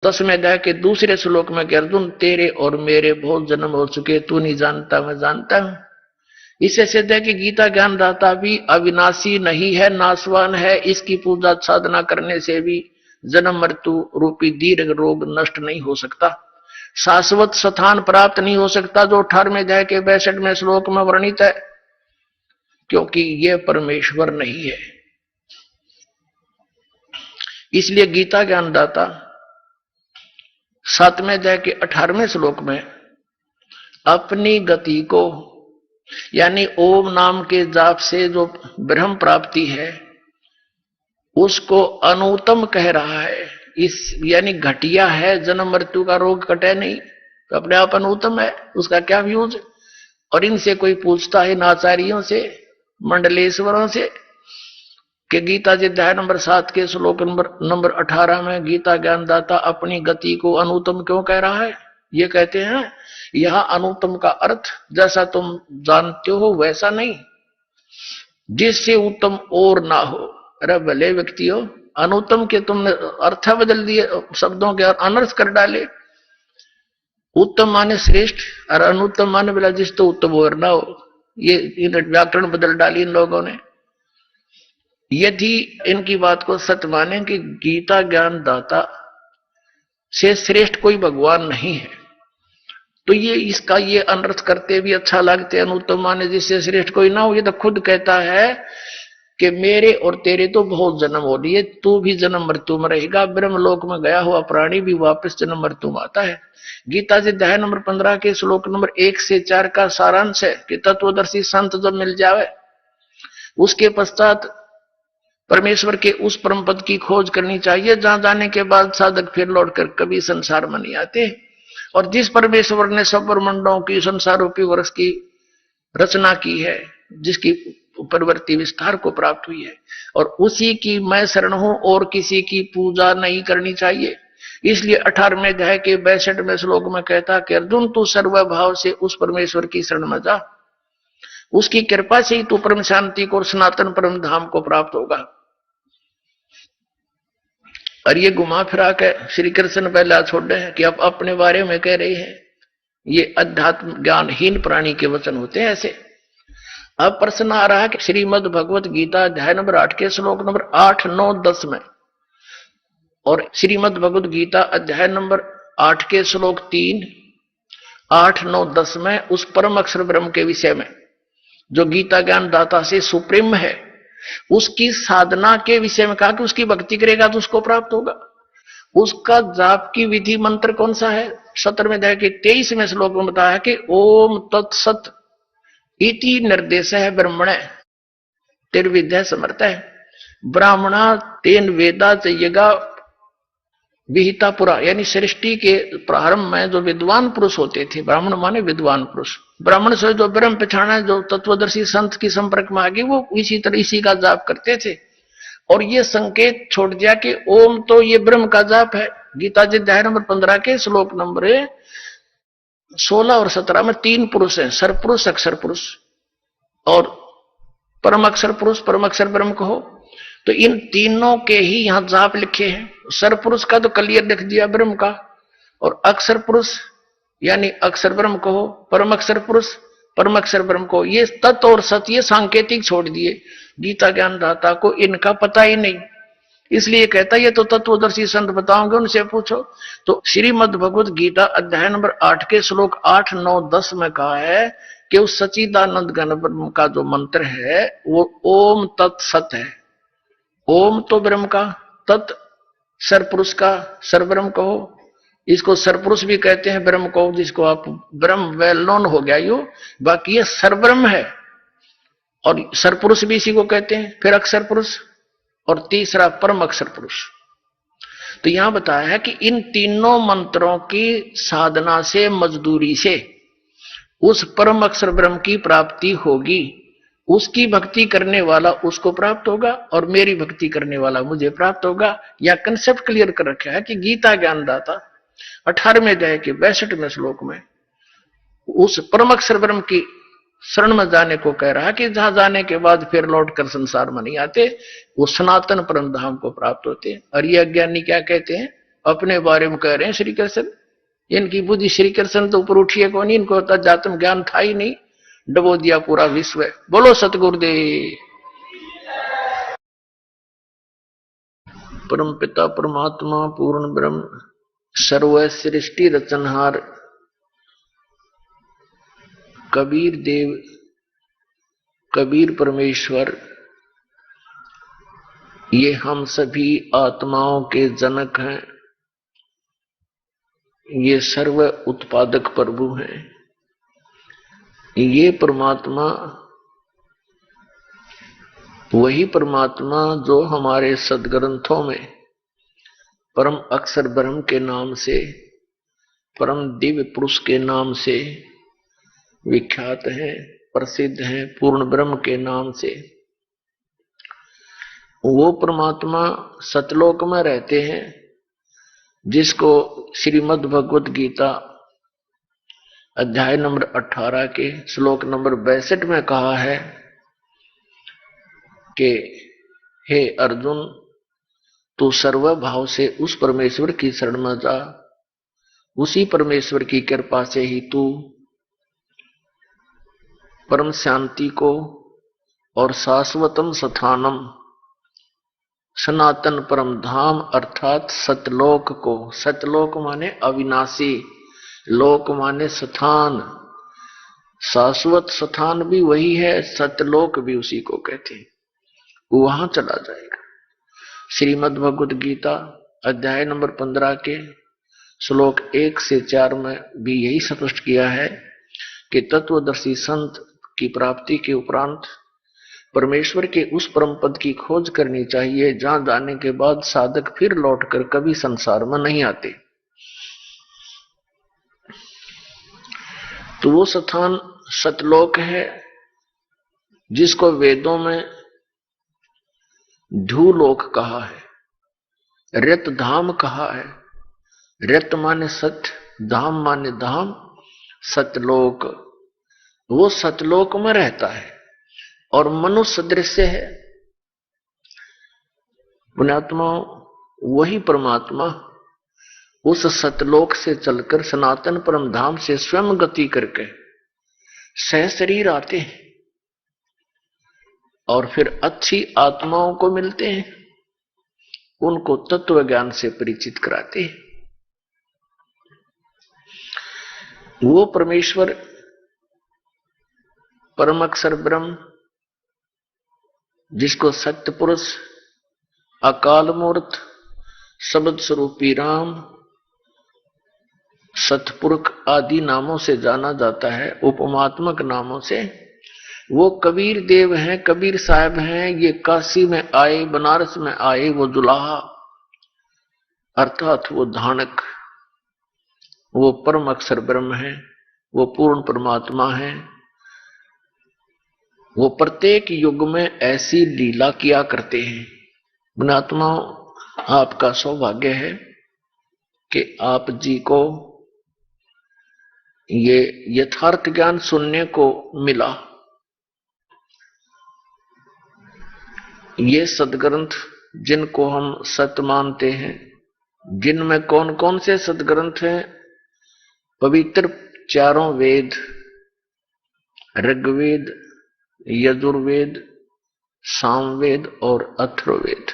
10वें अध्याय के दूसरे श्लोक में कि अर्जुन तेरे और मेरे बहुत जन्म हो चुके, तू नहीं जानता मैं जानता हूं। इससे सिद्ध है कि गीता ज्ञानदाता भी अविनाशी नहीं है, नाशवान है। इसकी पूजा साधना करने से भी जन्म मृत्यु रूपी दीर्घ रोग नष्ट नहीं हो सकता, शाश्वत स्थान प्राप्त नहीं हो सकता, जो 18वें अध्याय के 62वें श्लोक में वर्णित है, क्योंकि यह परमेश्वर नहीं है। इसलिए गीता ज्ञानदाता 7वें अध्याय के 18वें श्लोक में अपनी गति को, यानी ओम नाम के जाप से जो ब्रह्म प्राप्ति है, उसको अनुत्तम कह रहा है। इस यानी घटिया है, जन्म मृत्यु का रोग कटे नहीं, तो अपने आप अनुत्तम है, उसका क्या व्यूज। और इनसे कोई पूछता है, इन आचार्यों से, मंडलेश्वरों से, कि गीता जी अध्याय नंबर 7 के श्लोक नंबर 18 में गीता ज्ञानदाता अपनी गति को अनुत्तम क्यों कह रहा है। ये कहते हैं यहां अनुत्तम का अर्थ जैसा तुम जानते हो वैसा नहीं, जिससे उत्तम और ना हो। अरे भले व्यक्तियों, अनुत्तम के तुमने अर्थ बदल दिए, शब्दों के अनर्थ कर डाले। उत्तम माने श्रेष्ठ और अनुत्तम माने बोला जिस तो उत्तम और ना हो। ये व्याकरण बदल डाली इन लोगों ने। यदि इनकी बात को सत्य माने कि गीता ज्ञान दाता से श्रेष्ठ कोई भगवान नहीं है, तो ये इसका ये अनर्थ करते भी अच्छा लगते। अनुत्तम माने जिससे श्रेष्ठ कोई ना हो। ये तो खुद कहता है कि मेरे और तेरे तो बहुत जन्म हो लिए, तू भी जन्म मृत्यु में रहेगा। ब्रह्मलोक में गया हुआ प्राणी भी वापस जन्म मृत्यु में आता है। गीता जी अध्याय नंबर 15 के श्लोक नंबर 1 से 4 का सारांश है कि तत्वदर्शी संत जब मिल जावे, उसके पश्चात परमेश्वर के उस परम पद की खोज करनी चाहिए, जहां जाने के बाद साधक फिर लौटकर कभी संसार में नहीं आते। और जिस परमेश्वर ने सब ब्रह्मांडों की, संसार रूपी वर्ष की रचना की है, जिसकी परवर्ती विस्तार को प्राप्त हुई है, और उसी की मैं शरण हूं, और किसी की पूजा नहीं करनी चाहिए। इसलिए 18वें अध्याय के 62वें श्लोक में कहता कि अर्जुन तू सर्वभाव से उस परमेश्वर की शरण में जा, उसकी कृपा से ही तू परम शांति को और सनातन परम धाम को प्राप्त होगा। और ये घुमा फिरा के श्री कृष्ण पहले छोड़े हैं कि अब अपने बारे में कह रहे हैं। ये अध्यात्म ज्ञानहीन प्राणी के वचन होते हैं ऐसे। अब प्रश्न आ रहा है कि श्रीमद् भगवत गीता अध्याय नंबर 8 के श्लोक नंबर 8, 9, 10 में, और श्रीमद् भगवत गीता अध्याय नंबर 8 के श्लोक 3, 8, 9, 10 में उस परम अक्षर ब्रह्म के विषय में जो गीता ज्ञान दाता से सुप्रीम है, उसकी साधना के विषय में कहा कि उसकी भक्ति करेगा तो उसको प्राप्त होगा। उसका जाप की विधि मंत्र कौन सा है? 17वें अध्याय के 23वें श्लोक में बताया कि ओम तत्सत इति निर्देश है ब्रह्मण तिर्विद्या समर्थ है। ब्राह्मणा तेन वेदा चाहिएगा विहिता पुरा, यानी सृष्टि के प्रारंभ में जो विद्वान पुरुष होते थे, ब्राह्मण माने विद्वान पुरुष, ब्राह्मण से जो ब्रह्म पहचाना, जो तत्वदर्शी संत की संपर्क में आ गए, वो इसी तरह इसी का जाप करते थे। और ये संकेत छोड़ दिया कि ओम तो ये ब्रह्म का जाप है। गीता जी अध्याय नंबर 15 के श्लोक नंबर 16 और 17 में 3 पुरुष हैं, सरपुरुष, अक्षर पुरुष और परम अक्षर पुरुष, परम अक्षर ब्रह्म कहो। तो इन तीनों के ही यहां जाप लिखे हैं। सरपुरुष का तो क्लियर लिख दिया ब्रह्म का, और अक्षर पुरुष यानी अक्षर ब्रह्म कहो, परम अक्षर पुरुष परम अक्षर ब्रह्म को। ये तत्व और सत्य ये सांकेतिक छोड़ दिए। गीता ज्ञान दाता को इनका पता ही नहीं, इसलिए कहता ये तो तत्वदर्शी संत बताओगे, उनसे पूछो। तो श्रीमद् भगवत गीता अध्याय नंबर 8 के श्लोक 8, 9, 10 में कहा है कि उस सच्चिदानंद घन ब्रह्म का जो मंत्र है वो ओम तत्सत है। ओम तो ब्रह्म का, तत् सरपुरुष का, सरब्रह्म कहो। इसको सरपुरुष भी कहते हैं ब्रह्म को, जिसको आप ब्रह्म वेल नोन हो गया यो, बाकी ये सरब्रह्म है। और सरपुरुष भी इसी को कहते हैं, फिर अक्षर पुरुष, और तीसरा परम अक्षर पुरुष। तो यहां बताया है कि इन तीनों मंत्रों की साधना से, मजदूरी से उस परम अक्षर ब्रह्म की प्राप्ति होगी। उसकी भक्ति करने वाला उसको प्राप्त होगा, और मेरी भक्ति करने वाला मुझे प्राप्त होगा। यह कंसेप्ट क्लियर कर रखा है कि गीता ज्ञानदाता 18वें अध्याय के 62वें श्लोक में उस परम अक्षर ब्रह्म की शरण में जाने को कह रहा है कि जहां जाने के बाद फिर लौटकर संसार में नहीं आते, वो सनातन परम धाम को प्राप्त होते हैं। और ये अज्ञानी क्या कहते हैं? अपने बारे में कह रहे हैं श्री कृष्ण। इनकी बुद्धि श्री कृष्ण तो ऊपर उठी है कौन, इनको अध्यात्म ज्ञान था ही नहीं, डबो दिया पूरा विश्व। बोलो सतगुरुदेव। परम पिता परमात्मा पूर्ण ब्रह्म सर्व सृष्टि रचनहार कबीर देव कबीर परमेश्वर, ये हम सभी आत्माओं के जनक हैं, ये सर्व उत्पादक प्रभु हैं। ये परमात्मा वही परमात्मा जो हमारे सदग्रंथों में परम अक्षर ब्रह्म के नाम से, परम दिव्य पुरुष के नाम से विख्यात हैं, प्रसिद्ध हैं, पूर्ण ब्रह्म के नाम से। वो परमात्मा सतलोक में रहते हैं, जिसको श्रीमद् भगवत गीता अध्याय नंबर 18 के श्लोक नंबर 62 में कहा है कि हे अर्जुन, तू सर्वभाव से उस परमेश्वर की शरण में जा, उसी परमेश्वर की कृपा से ही तू परम शांति को और शाश्वतम स्थानम सनातन परम धाम अर्थात सतलोक को, सतलोक माने अविनाशी, लोक माने स्थान, शाश्वत स्थान भी वही है, सतलोक भी उसी को कहते हैं, वहां चला जाएगा। श्रीमद् भगवत गीता अध्याय नंबर 15 के श्लोक 1 से 4 में भी यही स्पष्ट किया है कि तत्वदर्शी संत की प्राप्ति के उपरांत परमेश्वर के उस परम पद की खोज करनी चाहिए, जहां जाने के बाद साधक फिर लौटकर कभी संसार में नहीं आते। तो वो स्थान सतलोक है, जिसको वेदों में ध्रुलोक कहा है, रत धाम कहा है। रत माने सत्य, धाम माने धाम, सतलोक, वो सतलोक में रहता है और मनुष्य दृश्य है। पुण्यात्मा, वही परमात्मा उस सतलोक से चलकर सनातन परम धाम से स्वयं गति करके सह शरीर आते हैं और फिर अच्छी आत्माओं को मिलते हैं, उनको तत्व ज्ञान से परिचित कराते हैं। वो परमेश्वर परम अक्षर ब्रह्म, जिसको सत्य पुरुष, अकाल मूर्त, शब्द स्वरूपी राम, सतपुरुष आदि नामों से जाना जाता है, उपमात्मक नामों से, वो कबीर देव हैं, कबीर साहब हैं। ये काशी में आए, बनारस में आए, वो दुल्हा अर्थात वो धानक, वो परम अक्षर ब्रह्म है, वो पूर्ण परमात्मा है। वो प्रत्येक युग में ऐसी लीला किया करते हैं। पुण्यात्माओं, आपका सौभाग्य है कि आप जी को ये यथार्थ ज्ञान सुनने को मिला। ये सदग्रंथ जिनको हम सत्य मानते हैं, जिनमें कौन कौन से सदग्रंथ हैं? पवित्र चारों वेद, ऋग्वेद, यजुर्वेद, सामवेद और अथर्ववेद।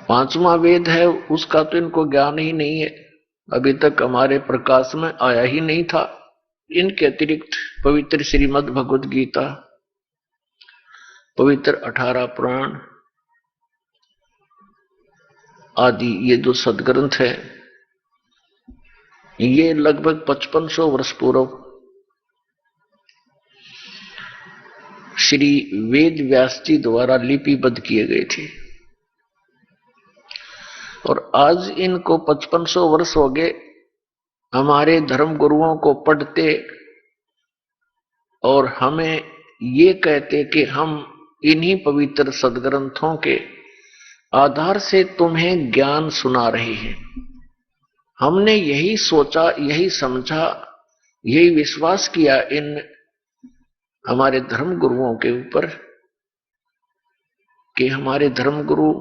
पांचवा वेद है, उसका तो इनको ज्ञान ही नहीं है, अभी तक हमारे प्रकाश में आया ही नहीं था। इनके अतिरिक्त पवित्र श्रीमद् भगवत गीता, पवित्र 18 पुराण आदि ये जो सदग्रंथ है, ये लगभग 5500 वर्ष पूर्व श्री वेद व्यास जी द्वारा लिपिबद्ध किए गए थे और आज इनको 5500 वर्ष हो गए हमारे धर्म गुरुओं को पढ़ते और हमें ये कहते कि हम इन्हीं पवित्र सदग्रंथों के आधार से तुम्हें ज्ञान सुना रहे हैं। हमने यही सोचा, यही समझा, यही विश्वास किया इन हमारे धर्म गुरुओं के ऊपर कि हमारे धर्म गुरु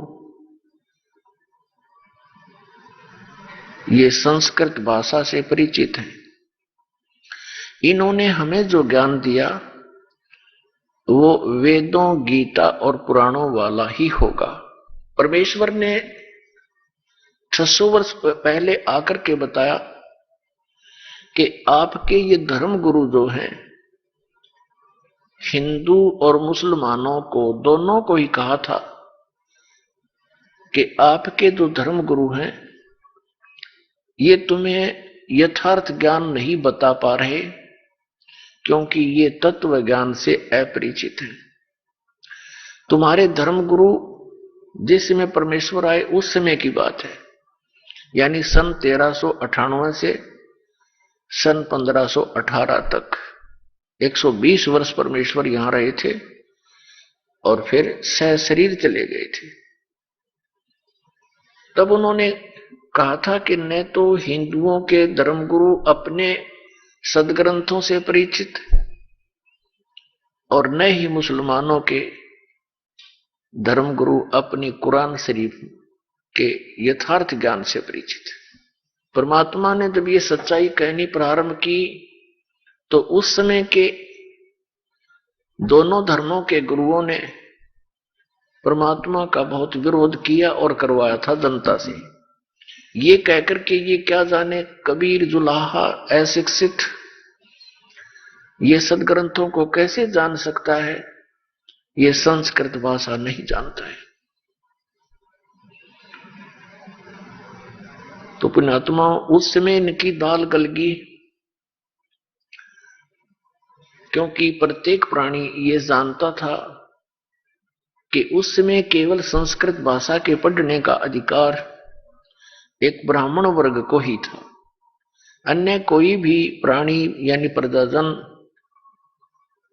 ये संस्कृत भाषा से परिचित हैं। इन्होंने हमें जो ज्ञान दिया वो वेदों, गीता और पुराणों वाला ही होगा। परमेश्वर ने 600 वर्ष पहले आकर के बताया कि आपके ये धर्म गुरु जो हैं, हिंदू और मुसलमानों को दोनों को ही कहा था कि आपके जो धर्म गुरु हैं ये तुम्हें यथार्थ ज्ञान नहीं बता पा रहे, क्योंकि ये तत्व ज्ञान से अपरिचित है। तुम्हारे धर्मगुरु जिस समय परमेश्वर आए उस समय की बात है, यानी सन 1398 से सन 1518 तक 120 वर्ष परमेश्वर यहां रहे थे और फिर सहशरीर चले गए थे। तब उन्होंने कहा था कि न तो हिंदुओं के धर्मगुरु अपने सदग्रंथों से परिचित और न ही मुसलमानों के धर्मगुरु अपनी कुरान शरीफ के यथार्थ ज्ञान से परिचित। परमात्मा ने जब ये सच्चाई कहनी प्रारंभ की तो उस समय के दोनों धर्मों के गुरुओं ने परमात्मा का बहुत विरोध किया और करवाया था जनता से, ये कहकर के ये क्या जाने कबीर जुलाहा अशिक्षित ये सदग्रंथों को कैसे जान सकता है, ये संस्कृत भाषा नहीं जानता है। तो पुण्यात्मा उस समय इनकी दाल गल गई, क्योंकि प्रत्येक प्राणी ये जानता था कि उस समय केवल संस्कृत भाषा के पढ़ने का अधिकार एक ब्राह्मण वर्ग को ही था। अन्य कोई भी प्राणी यानी प्रजाजन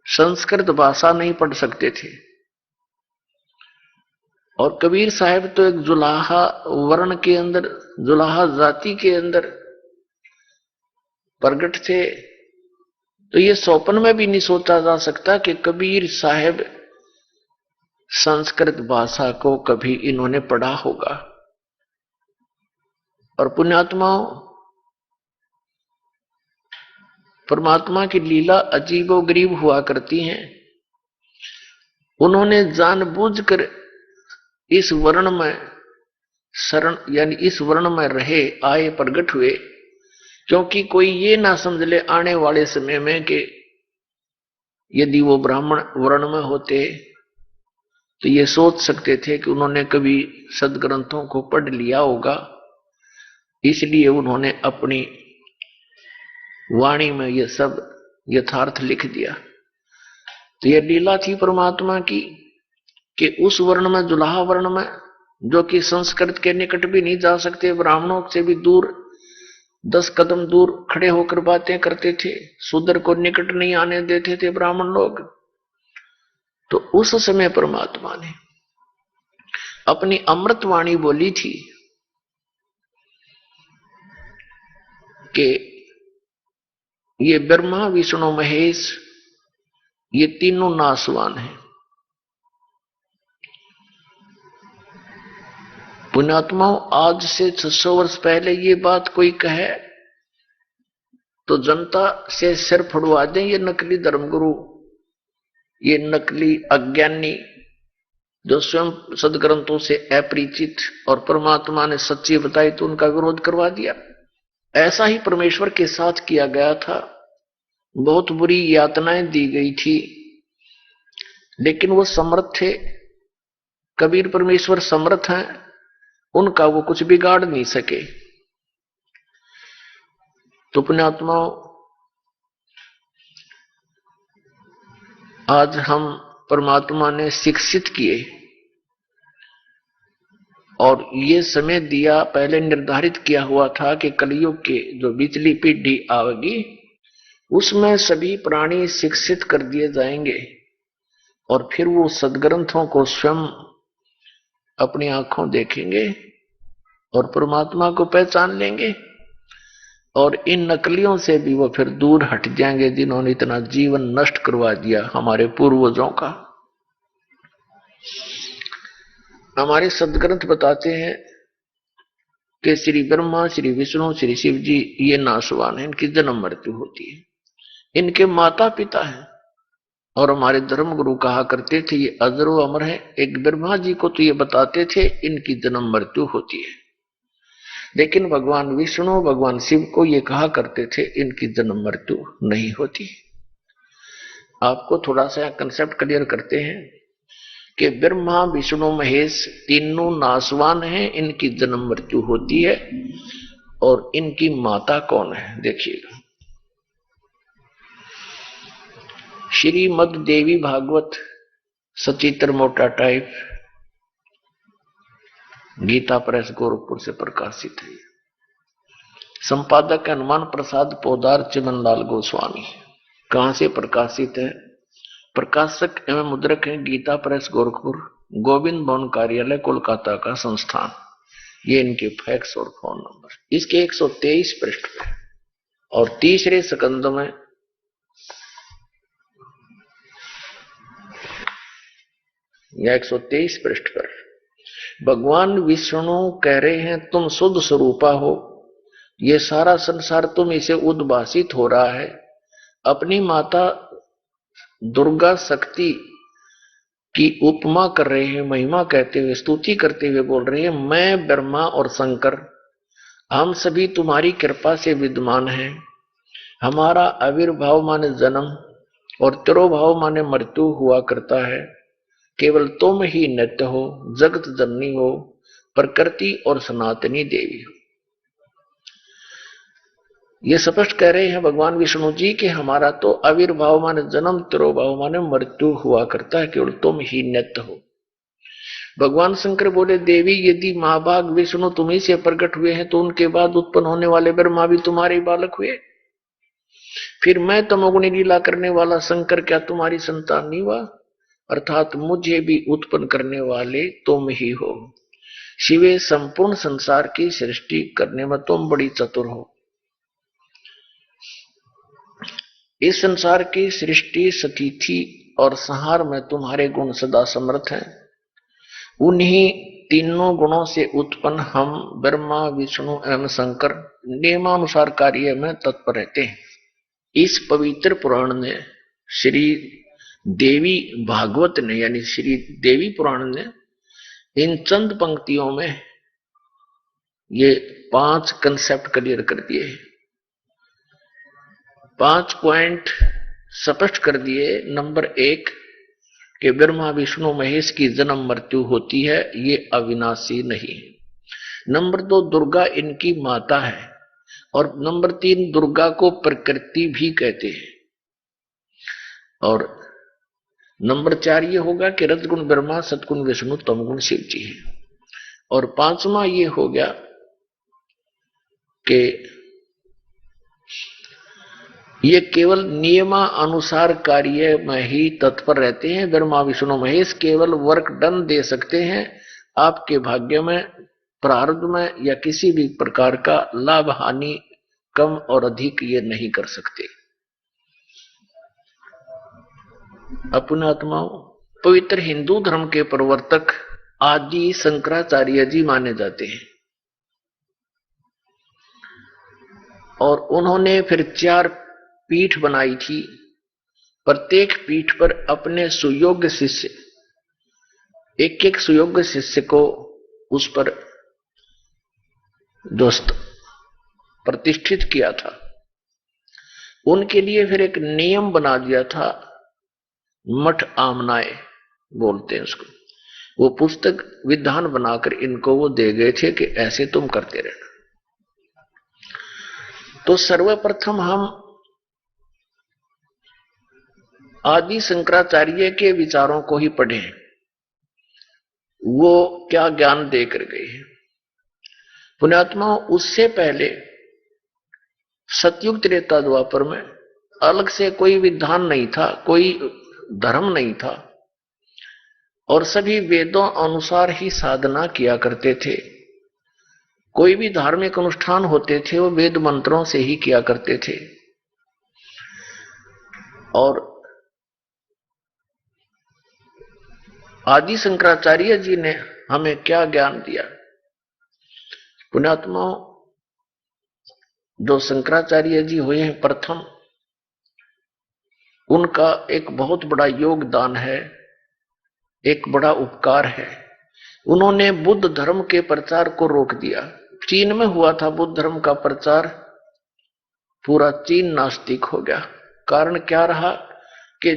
संस्कृत भाषा नहीं पढ़ सकते थे। और कबीर साहब तो एक जुलाहा वर्ण के अंदर, जुलाहा जाति के अंदर प्रकट थे, तो ये स्वप्न में भी नहीं सोचा जा सकता कि कबीर साहब संस्कृत भाषा को कभी इन्होंने पढ़ा होगा। और पुण्यात्माओं, परमात्मा की लीला अजीबोगरीब हुआ करती हैं। उन्होंने जानबूझकर इस वर्ण में शरण यानी इस वर्ण में रहे आए प्रकट हुए, क्योंकि कोई ये ना समझ ले आने वाले समय में कि यदि वो ब्राह्मण वर्ण में होते तो ये सोच सकते थे कि उन्होंने कभी सदग्रंथों को पढ़ लिया होगा, इसलिए उन्होंने अपनी वाणी में ये सब यथार्थ लिख दिया। तो यह लीला थी परमात्मा की कि उस वर्ण में, जुलाहा वर्ण में, जो कि संस्कृत के निकट भी नहीं जा सकते, ब्राह्मणों से भी दूर 10 कदम दूर खड़े होकर बातें करते थे, शूद्र को निकट नहीं आने देते थे ब्राह्मण लोग। तो उस समय परमात्मा ने अपनी अमृत वाणी बोली थी कि ये ब्रह्मा विष्णु महेश ये तीनों नासवान हैं। पुण्यात्माओं, आज से 600 वर्ष पहले ये बात कोई कहे तो जनता से सिर फड़वा दें ये नकली धर्मगुरु, ये नकली अज्ञानी जो स्वयं सदग्रंथों से अपरिचित, और परमात्मा ने सच्ची बताई तो उनका विरोध करवा दिया। ऐसा ही परमेश्वर के साथ किया गया था। बहुत बुरी यातनाएं दी गई थी, लेकिन वो समर्थ थे। कबीर परमेश्वर समर्थ हैं, उनका वो कुछ बिगाड़ नहीं सके। तो पुण्यात्माओं, आज हम परमात्मा ने शिक्षित किए और ये समय दिया, पहले निर्धारित किया हुआ था कि कलयुग के जो बिचली पीढ़ी आएगी उसमें सभी प्राणी शिक्षित कर दिए जाएंगे और फिर वो सदग्रंथों को स्वयं अपनी आंखों देखेंगे और परमात्मा को पहचान लेंगे, और इन नकलियों से भी वो फिर दूर हट जाएंगे जिन्होंने इतना जीवन नष्ट करवा दिया हमारे पूर्वजों का। हमारे सदग्रंथ बताते हैं कि श्री ब्रह्मा, श्री विष्णु, श्री शिव जी ये नाशवान है, इनकी जन्म मृत्यु होती है, इनके माता पिता हैं। और हमारे धर्म गुरु कहा करते थे ये अजरो अमर है। एक ब्रह्मा जी को तो ये बताते थे इनकी जन्म मृत्यु होती है, लेकिन भगवान विष्णु, भगवान शिव को ये कहा करते थे इनकी जन्म मृत्यु नहीं होती। आपको थोड़ा सा कंसेप्ट क्लियर करते हैं कि ब्रह्मा, विष्णु, महेश तीनों नाशवान हैं, इनकी जन्म मृत्यु होती है। और इनकी माता कौन है देखिएगा, श्रीमद देवी भागवत सचित्र मोटा टाइप, गीता प्रेस गोरखपुर से प्रकाशित है। संपादक हनुमान प्रसाद पोदार, चिमनलाल गोस्वामी। कहां से प्रकाशित है? प्रकाशक एवं मुद्रक है गीता प्रेस गोरखपुर, गोविंद भवन कार्यालय कोलकाता का संस्थान। ये इनके फैक्स और फोन नंबर। इसके 123 पृष्ठ पे और तीसरे स्कंद में या 123 पृष्ठ पर भगवान विष्णु कह रहे हैं तुम शुद्ध स्वरूपा हो, ये सारा संसार तुम इसे उद्भासित हो रहा है। अपनी माता दुर्गा शक्ति की उपमा कर रहे हैं, महिमा कहते हुए, स्तुति करते हुए बोल रहे हैं मैं ब्रह्मा और शंकर हम सभी तुम्हारी कृपा से विद्यमान हैं। हमारा आविर्भाव माने जन्म और तिरोभाव माने मृत्यु हुआ करता है। केवल तुम ही नित्य हो, जगत जननी हो, प्रकृति और सनातनी देवी हो। ये स्पष्ट कह रहे हैं भगवान विष्णु जी कि हमारा तो आविर्भाव माने जन्म, तिरोभाव माने मृत्यु हुआ करता है, केवल तुम ही नित्य हो। भगवान शंकर बोले देवी यदि महाभाग विष्णु तुम्ही से प्रकट हुए हैं तो उनके बाद उत्पन्न होने वाले ब्रह्मा भी तुम्हारे बालक हुए, फिर मैं तमोगुणी लीला करने वाला शंकर क्या तुम्हारी संतान नहीं हुआ? अर्थात मुझे भी उत्पन्न करने वाले तुम ही हो। शिवे संपूर्ण संसार की सृष्टि करने में तुम बड़ी चतुर हो। इस संसार की सृष्टि, स्थिति और संहार में तुम्हारे गुण सदा समर्थ हैं। उन्हीं तीनों गुणों से उत्पन्न हम ब्रह्मा, विष्णु एवं शंकर नियमानुसार कार्य में तत्पर रहते हैं। इस पवित्र पुराण ने, श्री देवी भागवत ने यानी श्री देवी पुराण ने इन चंद पंक्तियों में ये 5 कंसेप्ट क्लियर कर दिए, 5 पॉइंट स्पष्ट कर दिए। नंबर 1 कि ब्रह्मा, विष्णु, महेश की जन्म मृत्यु होती है, ये अविनाशी नहीं। नंबर 2 दुर्गा इनकी माता है। और नंबर 3 दुर्गा को प्रकृति भी कहते हैं। और नंबर 4 ये होगा कि रजगुण ब्रह्मा, सतगुण विष्णु, तमगुण शिव जी है। और 5वां ये हो गया कि ये केवल नियमानुसार कार्य में ही तत्पर रहते हैं। ब्रह्मा, विष्णु, महेश केवल वर्क डन दे सकते हैं, आपके भाग्य में, प्रारब्ध में या किसी भी प्रकार का लाभ हानि कम और अधिक ये नहीं कर सकते। अपने आत्माओं, पवित्र हिंदू धर्म के प्रवर्तक आदि शंकराचार्य जी माने जाते हैं। और उन्होंने फिर 4 पीठ बनाई थी। प्रत्येक पीठ पर अपने सुयोग्य शिष्य, एक सुयोग्य शिष्य को उस पर दोस्त प्रतिष्ठित किया था। उनके लिए फिर एक नियम बना दिया था, मठ आमनाए बोलते हैं उसको। वो पुस्तक विधान बनाकर इनको वो दे गए थे कि ऐसे तुम करते रहना। तो सर्वप्रथम हम आदि शंकराचार्य के विचारों को ही पढ़ें, वो क्या ज्ञान देकर गए हैं। पुण्यात्मा, उससे पहले सतयुग त्रेता द्वापर में अलग से कोई विधान नहीं था, कोई धर्म नहीं था, और सभी वेदों अनुसार ही साधना किया करते थे। कोई भी धार्मिक अनुष्ठान होते थे वो वेद मंत्रों से ही किया करते थे। और आदि शंकराचार्य जी ने हमें क्या ज्ञान दिया पुण्यात्मा जो शंकराचार्य जी हुए हैं प्रथम, उनका एक बहुत बड़ा योगदान है, एक बड़ा उपकार है। उन्होंने बुद्ध धर्म के प्रचार को रोक दिया। चीन में हुआ था बुद्ध धर्म का प्रचार, पूरा चीन नास्तिक हो गया। कारण क्या रहा कि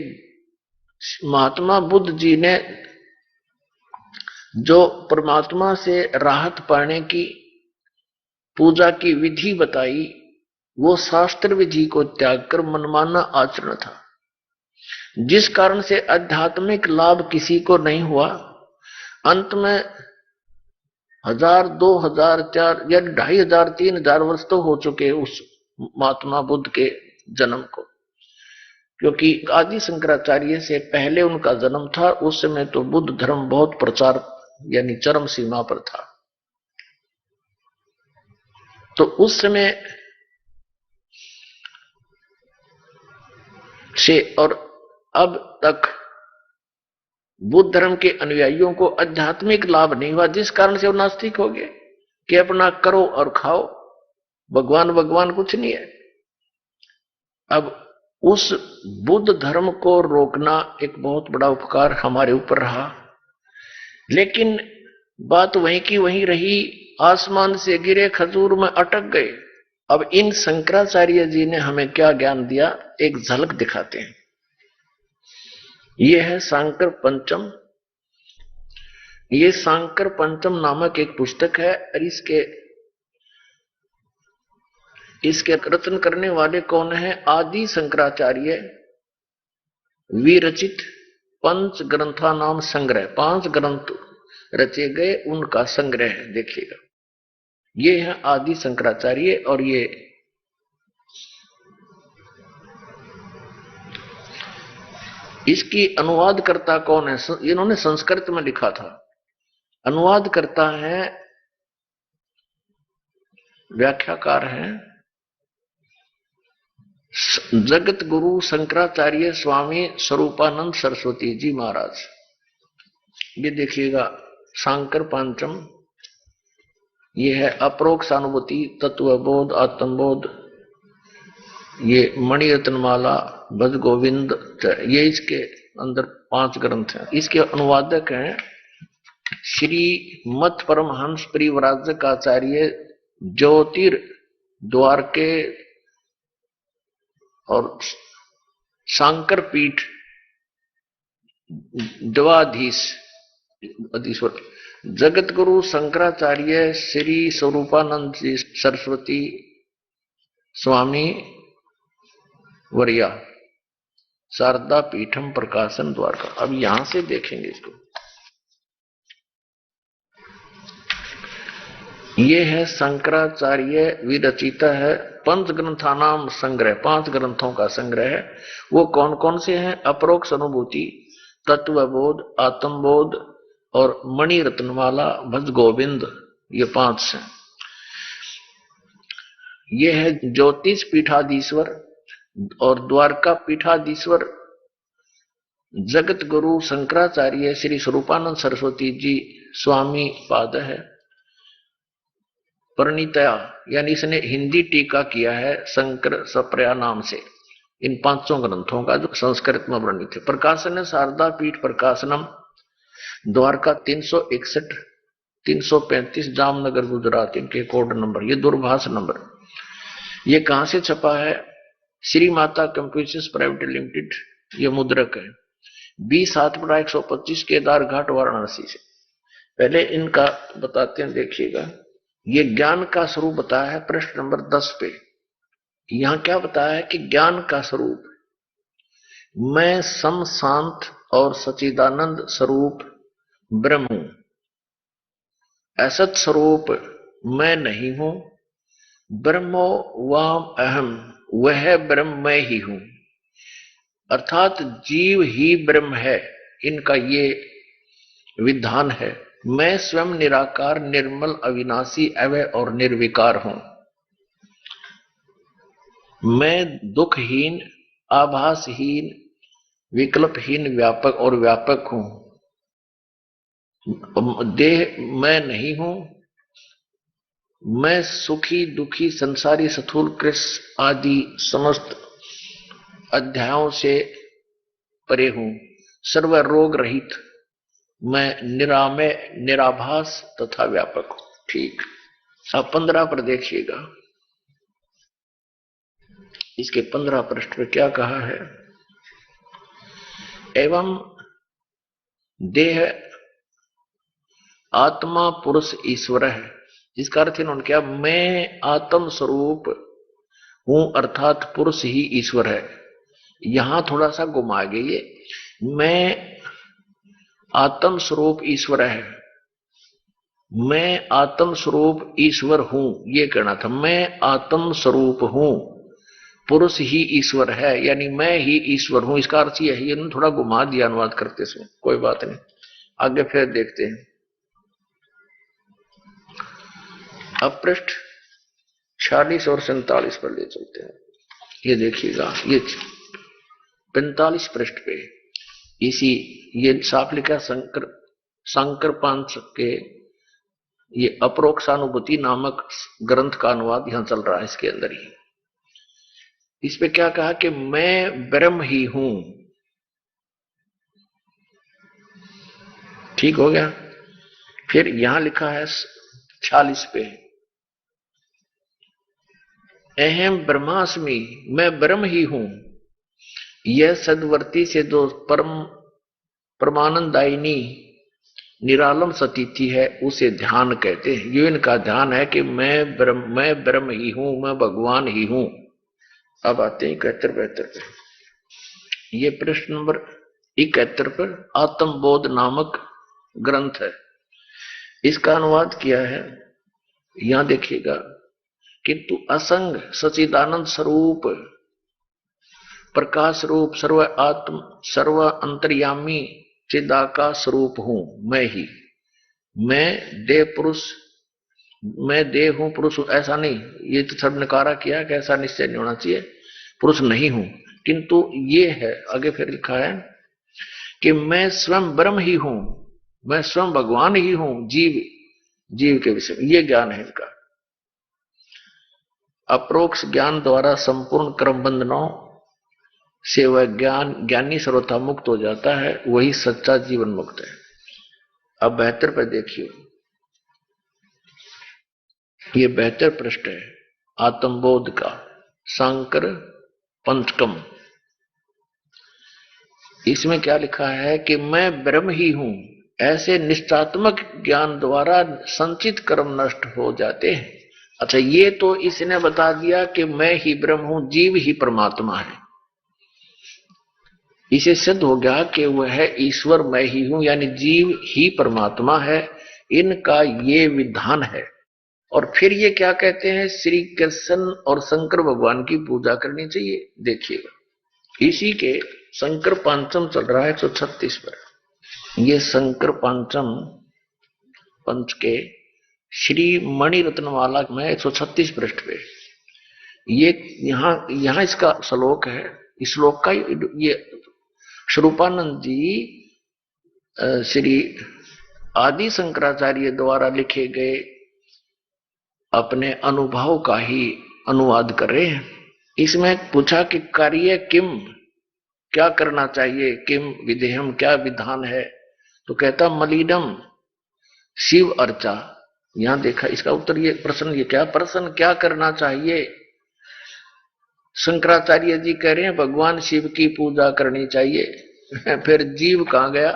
महात्मा बुद्ध जी ने जो परमात्मा से राहत पाने की पूजा की विधि बताई, वो शास्त्र विधि को त्याग कर मनमाना आचरण था, जिस कारण से आध्यात्मिक लाभ किसी को नहीं हुआ। अंत में 1000, 2000, 4 या 2500, 3000 वर्ष तो हो चुके उस महात्मा बुद्ध के जन्म को, क्योंकि आदि शंकराचार्य से पहले उनका जन्म था। उस समय तो बुद्ध धर्म बहुत प्रचार यानी चरम सीमा पर था। तो उस समय से और अब तक बुद्ध धर्म के अनुयायियों को आध्यात्मिक लाभ नहीं हुआ, जिस कारण से वो नास्तिक हो गए कि अपना करो और खाओ, भगवान भगवान कुछ नहीं है। अब उस बुद्ध धर्म को रोकना एक बहुत बड़ा उपकार हमारे ऊपर रहा, लेकिन बात वहीं की वहीं रही। आसमान से गिरे खजूर में अटक गए। अब इन शंकराचार्य जी ने हमें क्या ज्ञान दिया, एक झलक दिखाते हैं। यह है सांकर पंचम। ये सांकर पंचम नामक एक पुस्तक है, और इसके रचन करने वाले कौन है? आदि शंकराचार्य विरचित पंच ग्रंथा नाम संग्रह, 5 ग्रंथ रचे गए, उनका संग्रह है। देखिएगा, ये है आदि शंकराचार्य, और ये इसकी अनुवाद करता कौन है? इन्होंने संस्कृत में लिखा था। अनुवाद करता है, व्याख्याकार हैं जगत गुरु शंकराचार्य स्वामी स्वरूपानंद सरस्वती जी महाराज। ये देखिएगा, सांकर पंचम। ये है अपरोक्ष अनुभूति, तत्वबोध, आत्मबोध, ये मणिरत्नमाला, भज गोविंद, ये इसके अंदर 5 ग्रंथ हैं। इसके अनुवादक हैं श्री मत परमहंस परिव्राजक आचार्य ज्योतिर्द्वारके और सांकर पीठ द्वाधीश जगत गुरु शंकराचार्य श्री स्वरूपानंद जी सरस्वती स्वामी वरिया, शारदा पीठम प्रकाशन द्वारका। अब यहां से देखेंगे इसको। ये है शंकराचार्य विरचिता है, पंच ग्रंथानाम संग्रह, 5 ग्रंथों का संग्रह है। वो कौन कौन से हैं? अपरोक्ष अनुभूति, तत्वबोध, आत्मबोध और मणि रत्नमाला, भज गोविंद, ये 5 हैं। ये है ज्योतिष पीठाधीश्वर और द्वारका पीठाधीश्वर जगत गुरु शंकराचार्य श्री स्वरूपानंद सरस्वती जी स्वामी पाद है। परिणीतया यानी इसने हिंदी टीका किया है शंकर सप्रया नाम से, इन 5 ग्रंथों का जो संस्कृत में वर्णित है। प्रकाशन है शारदा पीठ प्रकाशनम, द्वारका 361, 335, जामनगर गुजरात, इनके कोड नंबर, ये दूरभाष नंबर। ये कहां से छपा है? Shri Mata computers private limited, ये मुद्रक है, 20/7/125, केदार घाट वाराणसी से। पहले इनका बताते हैं, देखिएगा। ये ज्ञान का स्वरूप बताया है पृष्ठ नंबर 10 पे। यहां क्या बताया है कि ज्ञान का स्वरूप, मैं सम शांत और सच्चिदानंद स्वरूप ब्रह्म हूं, असत स्वरूप मैं नहीं हूं, ब्रह्मो वाम अहम, वह ब्रह्म मैं ही हूं, अर्थात जीव ही ब्रह्म है, इनका ये विधान है। मैं स्वयं निराकार, निर्मल, अविनाशी, अवय और निर्विकार हूं। मैं दुखहीन, आभासहीन, विकल्पहीन, व्यापक और व्यापक हूं। देह मैं नहीं हूं, मैं सुखी दुखी संसारी स्थूल कृष्ण आदि समस्त अध्यायों से परे हूं, सर्व रोग रहित, मैं निरामय निराभास तथा व्यापक हूं। ठीक। अब 15 पर देखिएगा, इसके 15 पृष्ठ पे क्या कहा है। एवं देह आत्मा पुरुष ईश्वर है। इसका अर्थ इन्होंने क्या, मैं आत्म स्वरूप हूं अर्थात पुरुष ही ईश्वर है। यहां थोड़ा सा घुमा गए ये, मैं आत्म स्वरूप ईश्वर है, मैं आत्म स्वरूप ईश्वर हूं, ये कहना था। मैं आत्म स्वरूप हूं, पुरुष ही ईश्वर है, यानी मैं ही ईश्वर हूं, इसका अर्थ यह है। ये थोड़ा घुमा दिया अनुवाद करते समय, कोई बात नहीं, आगे फिर देखते हैं। अब पृष्ठ 46 और 47 पर ले चलते हैं। ये देखिएगा, ये 45 पृष्ठ पे इसी ये साफ लिखा शंकर पंच के ये अपरोक्षानुभूति नामक ग्रंथ का अनुवाद यहां चल रहा है, इसके अंदर ही। इस पे क्या कहा कि मैं ब्रह्म ही हूं। ठीक हो गया। फिर यहां लिखा है 46 पे, अहम ब्रह्मास्मि, मैं ब्रह्म ही हूं। यह सदवर्ती से दो परम परमानंदायिनी निरालम सतीथि है, उसे ध्यान कहते हैं। ये इनका ध्यान है कि मैं ब्रह्म ही हूं, मैं भगवान ही हूं। अब आते हैं 71-72 पे। ये प्रश्न नंबर 71 पर आत्मबोध नामक ग्रंथ है, इसका अनुवाद किया है। यहां देखिएगा, किंतु असंग सचिदानंद स्वरूप प्रकाश रूप सर्व आत्म सर्व अंतर्यामी चिदाकाश स्वरूप हूं, मैं ही। मैं देह पुरुष, मैं देह हूं पुरुष हूं, ऐसा नहीं। ये तो सब नकारा किया कि ऐसा निश्चय नहीं होना चाहिए, पुरुष नहीं हूं। किंतु ये है, आगे फिर लिखा है कि मैं स्वयं ब्रह्म ही हूं, मैं स्वयं भगवान ही हूं, जीव के विषय में ये ज्ञान है इनका। अप्रोक्ष ज्ञान द्वारा संपूर्ण कर्म बंधनों से वह ज्ञानी सर्वथा मुक्त हो जाता है, वही सच्चा जीवन मुक्त है। अब 72 पर देखिए, ये 72 पृष्ठ है आत्मबोध का, शंकर पंचकम। इसमें क्या लिखा है कि मैं ब्रह्म ही हूं, ऐसे निश्चात्मक ज्ञान द्वारा संचित कर्म नष्ट हो जाते हैं। अच्छा, ये तो इसने बता दिया कि मैं ही ब्रह्म हूं, जीव ही परमात्मा है। इसे सिद्ध हो गया कि वह है ईश्वर मैं ही हूं, यानी जीव ही परमात्मा है। इनका ये विधान है। और फिर ये क्या कहते हैं, श्री कृष्ण और शंकर भगवान की पूजा करनी चाहिए। देखिएगा, इसी के शंकर पंचम चल रहा है 136 पर। ये शंकर पंचम पंच के श्री मणि रत्नमाला में 136 पृष्ठ पे ये यहां इसका श्लोक है। इस श्लोक का ये स्वरूपानंद जी श्री आदि शंकराचार्य द्वारा लिखे गए अपने अनुभव का ही अनुवाद कर रहे हैं। इसमें पूछा कि कार्य किम, क्या करना चाहिए, किम विधेयम, क्या विधान है। तो कहता मलिनम शिव अर्चा। यहां देखा इसका उत्तर, ये प्रश्न, ये क्या प्रश्न, क्या करना चाहिए। शंकराचार्य जी कह रहे हैं भगवान शिव की पूजा करनी चाहिए। फिर जीव कहां गया।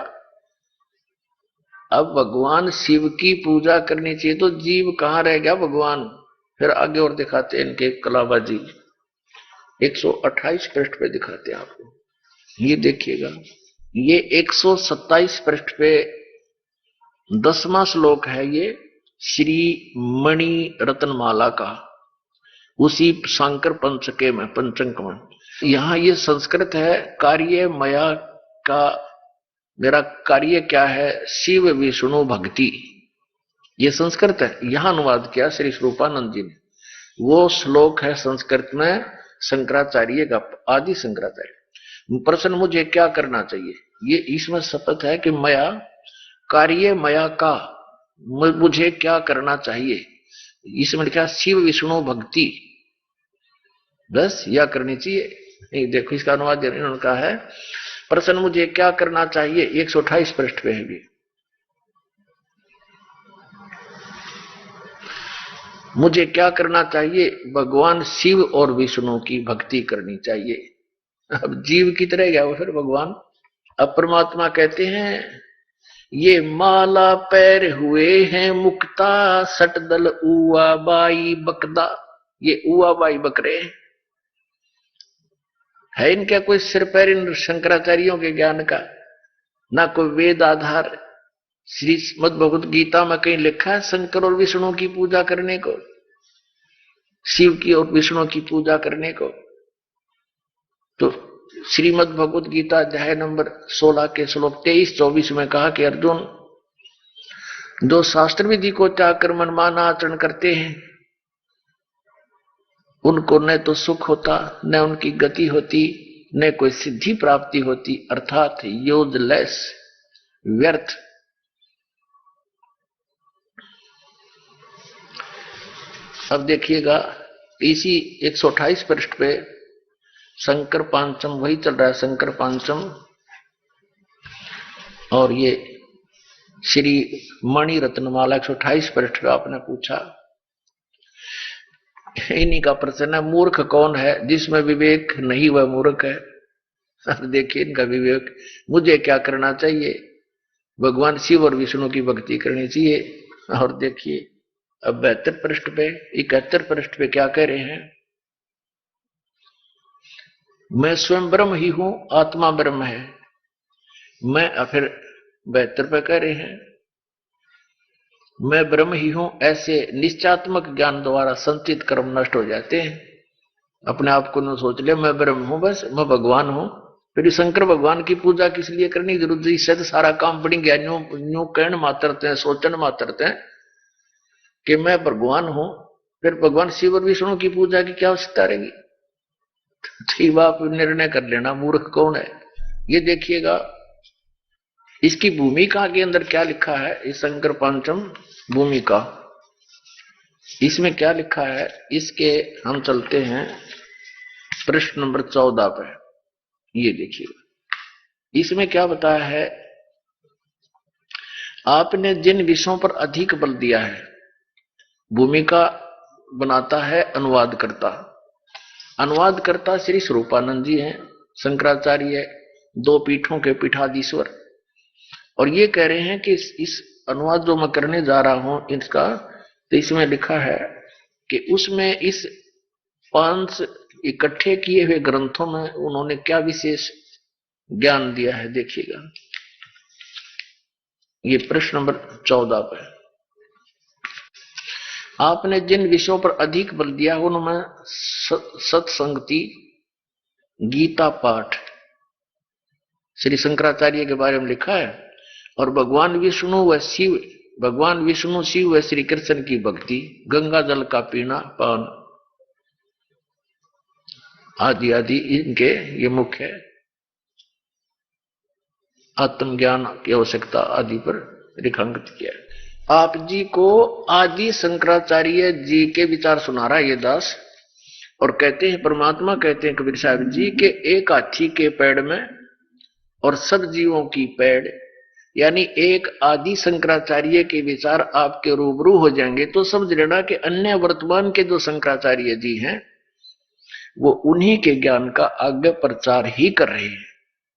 अब भगवान शिव की पूजा करनी चाहिए तो जीव कहां रह गया भगवान। फिर आगे और दिखाते हैं इनके कलाबाजी, 128 पृष्ठ पे दिखाते हैं आपको। ये देखिएगा, ये 127 पृष्ठ पे 10वां श्लोक है, ये श्री मणि रत्नमाला का, उसी शंकर पंचके में पंचक में। यहां ये संस्कृत है, कार्य मया का, मेरा कार्य क्या है, शिव विष्णु भक्ति, ये संस्कृत है। यहां अनुवाद किया श्री स्वरूपानंद जी ने। वो श्लोक है संस्कृत में शंकराचार्य का, आदि शंकराचार्य। प्रश्न मुझे क्या करना चाहिए, ये इसमें शपथ है कि मया कार्य मया का, मुझे क्या करना चाहिए। इसमें लिखा शिव विष्णु भक्ति, बस यह करनी चाहिए। नहीं देखो इसका अनुवाद इन्होंने कहा है, प्रश्न मुझे क्या करना चाहिए, 128 पृष्ठ पे है भी। मुझे क्या करना चाहिए, भगवान शिव और विष्णु की भक्ति करनी चाहिए। अब जीव की तरह गया वो फिर भगवान। अब परमात्मा कहते हैं ये माला पैर हुए हैं मुक्ता, सटदल उआ बाई बकदा। ये उआ बाई बकरे है इनका कोई सिर पैर इन शंकराचार्यों के ज्ञान का, ना कोई वेद आधार। श्रीमद् भगवत गीता में कहीं लिखा है शंकर और विष्णु की पूजा करने को, शिव की और विष्णु की पूजा करने को? तो श्रीमद् भगवत गीता अध्याय नंबर 16 के श्लोक 23-24 में कहा कि अर्जुन, जो शास्त्र विधि को त्याग कर मनमाना आचरण करते हैं उनको न तो सुख होता, न उनकी गति होती, न कोई सिद्धि प्राप्ति होती, अर्थात यूजलेस, व्यर्थ। अब देखिएगा इसी 128 पृष्ठ पे शंकर पांचम वही चल रहा है, शंकर पांचम। और ये श्री मणि रत्नमाला 128 पृष्ठ पे आपने पूछा, इन्हीं का प्रश्न है, मूर्ख कौन है? जिसमें विवेक नहीं वह मूर्ख है। अब देखिए इनका विवेक, मुझे क्या करना चाहिए, भगवान शिव और विष्णु की भक्ति करनी चाहिए। और देखिए अब 72 पृष्ठ पे 71 पृष्ठ पे क्या कह रहे हैं, मैं स्वयं ब्रह्म ही हूं, आत्मा ब्रह्म है। मैं फिर 72 पे कह रहे हैं मैं ब्रह्म ही हूं। ऐसे निश्चयात्मक ज्ञान द्वारा संचित कर्म नष्ट हो जाते हैं। अपने आप को न सोच ले मैं ब्रह्म हूं, बस मैं भगवान हूं, फिर शंकर भगवान की पूजा किस लिए करनी जरूरी? इससे तो सारा काम बड़ी ज्ञानियों न्यू कहन मात्रते हैं, सोचन मात्रते हैं कि मैं भगवान हूं, फिर भगवान शिव और विष्णु की पूजा की क्या आवश्यकता रहेगी? ठीक आप निर्णय कर लेना मूर्ख कौन है। ये देखिएगा इसकी भूमिका के अंदर क्या लिखा है, इस शंकर पंचम भूमिका, इसमें क्या लिखा है, इसके हम चलते हैं प्रश्न नंबर 14 पे। ये देखिएगा इसमें क्या बताया है, आपने जिन विषयों पर अधिक बल दिया है, भूमिका बनाता है अनुवादकर्ता। अनुवादकर्ता श्री स्वरूपानंद जी हैं, शंकराचार्य 2 पीठों के पीठाधीश्वर। और ये कह रहे हैं कि इस अनुवाद जो मैं करने जा रहा हूं इसका, तो इसमें लिखा है कि उसमें इस 5 इकट्ठे किए हुए ग्रंथों में उन्होंने क्या विशेष ज्ञान दिया है। देखिएगा ये प्रश्न नंबर 14 पर, आपने जिन विषयों पर अधिक बल दिया उनमें सत्संगति, गीता पाठ श्री शंकराचार्य के बारे में लिखा है, और भगवान विष्णु व शिव, भगवान विष्णु शिव व श्री कृष्ण की भक्ति, गंगा जल का पीना पान आदि आदि इनके ये मुख्य है। आत्मज्ञान की आवश्यकता आदि पर रेखांकित किया है। आप जी को आदि शंकराचार्य जी के विचार सुना रहा है ये दास, और कहते हैं परमात्मा कहते हैं कबीर साहब जी के एक हाथी के पेड़ में और सब जीवों की पेड़, यानी एक आदि शंकराचार्य के विचार आपके रूबरू हो जाएंगे तो समझ लेना कि अन्य वर्तमान के जो शंकराचार्य जी हैं वो उन्हीं के ज्ञान का आगे प्रचार ही कर रहे हैं,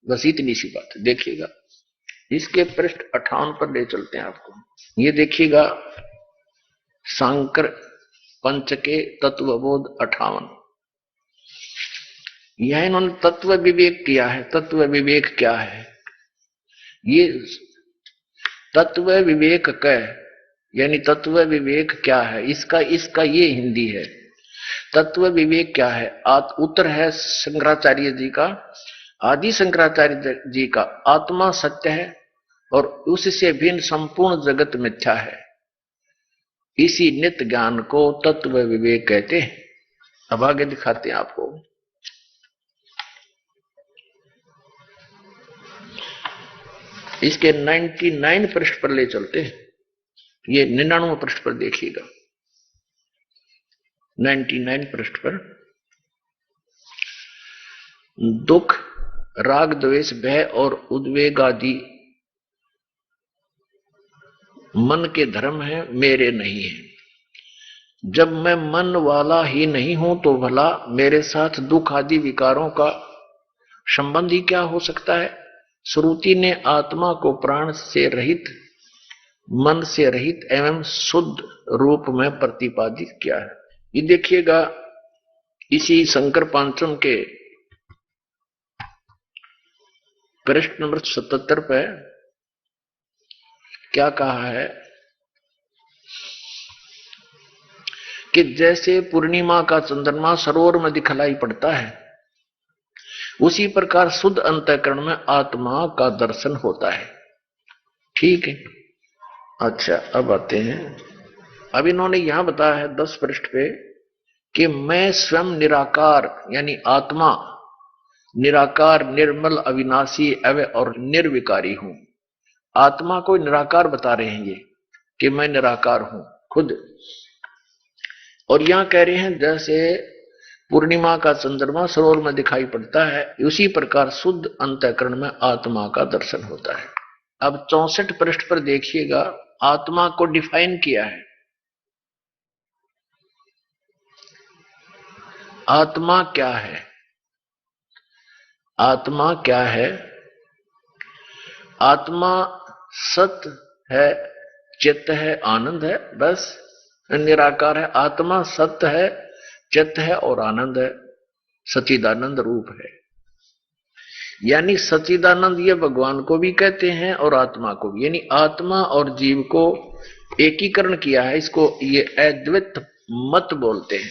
बस इतनी सी बात। देखिएगा इसके पृष्ठ 58 पर ले चलते हैं आपको। ये देखिएगा सांकर पंच के तत्वबोध 58, यह इन्होंने तत्व विवेक किया है। तत्व विवेक क्या है? ये तत्व विवेक क यानी तत्व विवेक क्या है, इसका ये हिंदी है। तत्व विवेक क्या है? उत्तर है शंकराचार्य जी का, आदि शंकराचार्य जी का, आत्मा सत्य है और उससे भिन्न संपूर्ण जगत मिथ्या है। इसी नित्य ज्ञान को तत्व विवेक कहते हैं। अब आगे दिखाते हैं आपको। इसके 99 पृष्ठ पर ले चलते हैं। ये 99 पृष्ठ पर देखिएगा। 99 पृष्ठ पर। दुख, राग, द्वेष, भय और उद्वेग आदि मन के धर्म है, मेरे नहीं है। जब मैं मन वाला ही नहीं हूं तो भला मेरे साथ दुख आदि विकारों का संबंध ही क्या हो सकता है। श्रुति ने आत्मा को प्राण से रहित, मन से रहित एवं शुद्ध रूप में प्रतिपादित किया है। ये देखिएगा इसी शंकर पांचम के पृष्ठ नंबर 77 पे क्या कहा है कि जैसे पूर्णिमा का चंद्रमा सरोवर में दिखलाई पड़ता है, उसी प्रकार शुद्ध अंतःकरण में आत्मा का दर्शन होता है। ठीक है। अच्छा, अब आते हैं। अब इन्होंने यहां बताया है 10 पृष्ठ पे कि मैं स्वयं निराकार यानी आत्मा निराकार, निर्मल, अविनाशी, अव्यय और निर्विकारी हूं। आत्मा को निराकार बता रहे हैं ये कि मैं निराकार हूं खुद। और यहां कह रहे हैं जैसे पूर्णिमा का चंद्रमा सरोवर में दिखाई पड़ता है, उसी प्रकार शुद्ध अंतःकरण में आत्मा का दर्शन होता है। अब 64 पृष्ठ पर देखिएगा, आत्मा को डिफाइन किया है। आत्मा क्या है? आत्मा क्या है? आत्मा सत्य है, चित्त है, आनंद है, बस निराकार है। आत्मा सत्य है, चित्त है और आनंद है, सच्चिदानंद रूप है। यानी सच्चिदानंद ये भगवान को भी कहते हैं और आत्मा को भी, यानी आत्मा और जीव को एकीकरण किया है। इसको ये अद्वैत मत बोलते हैं।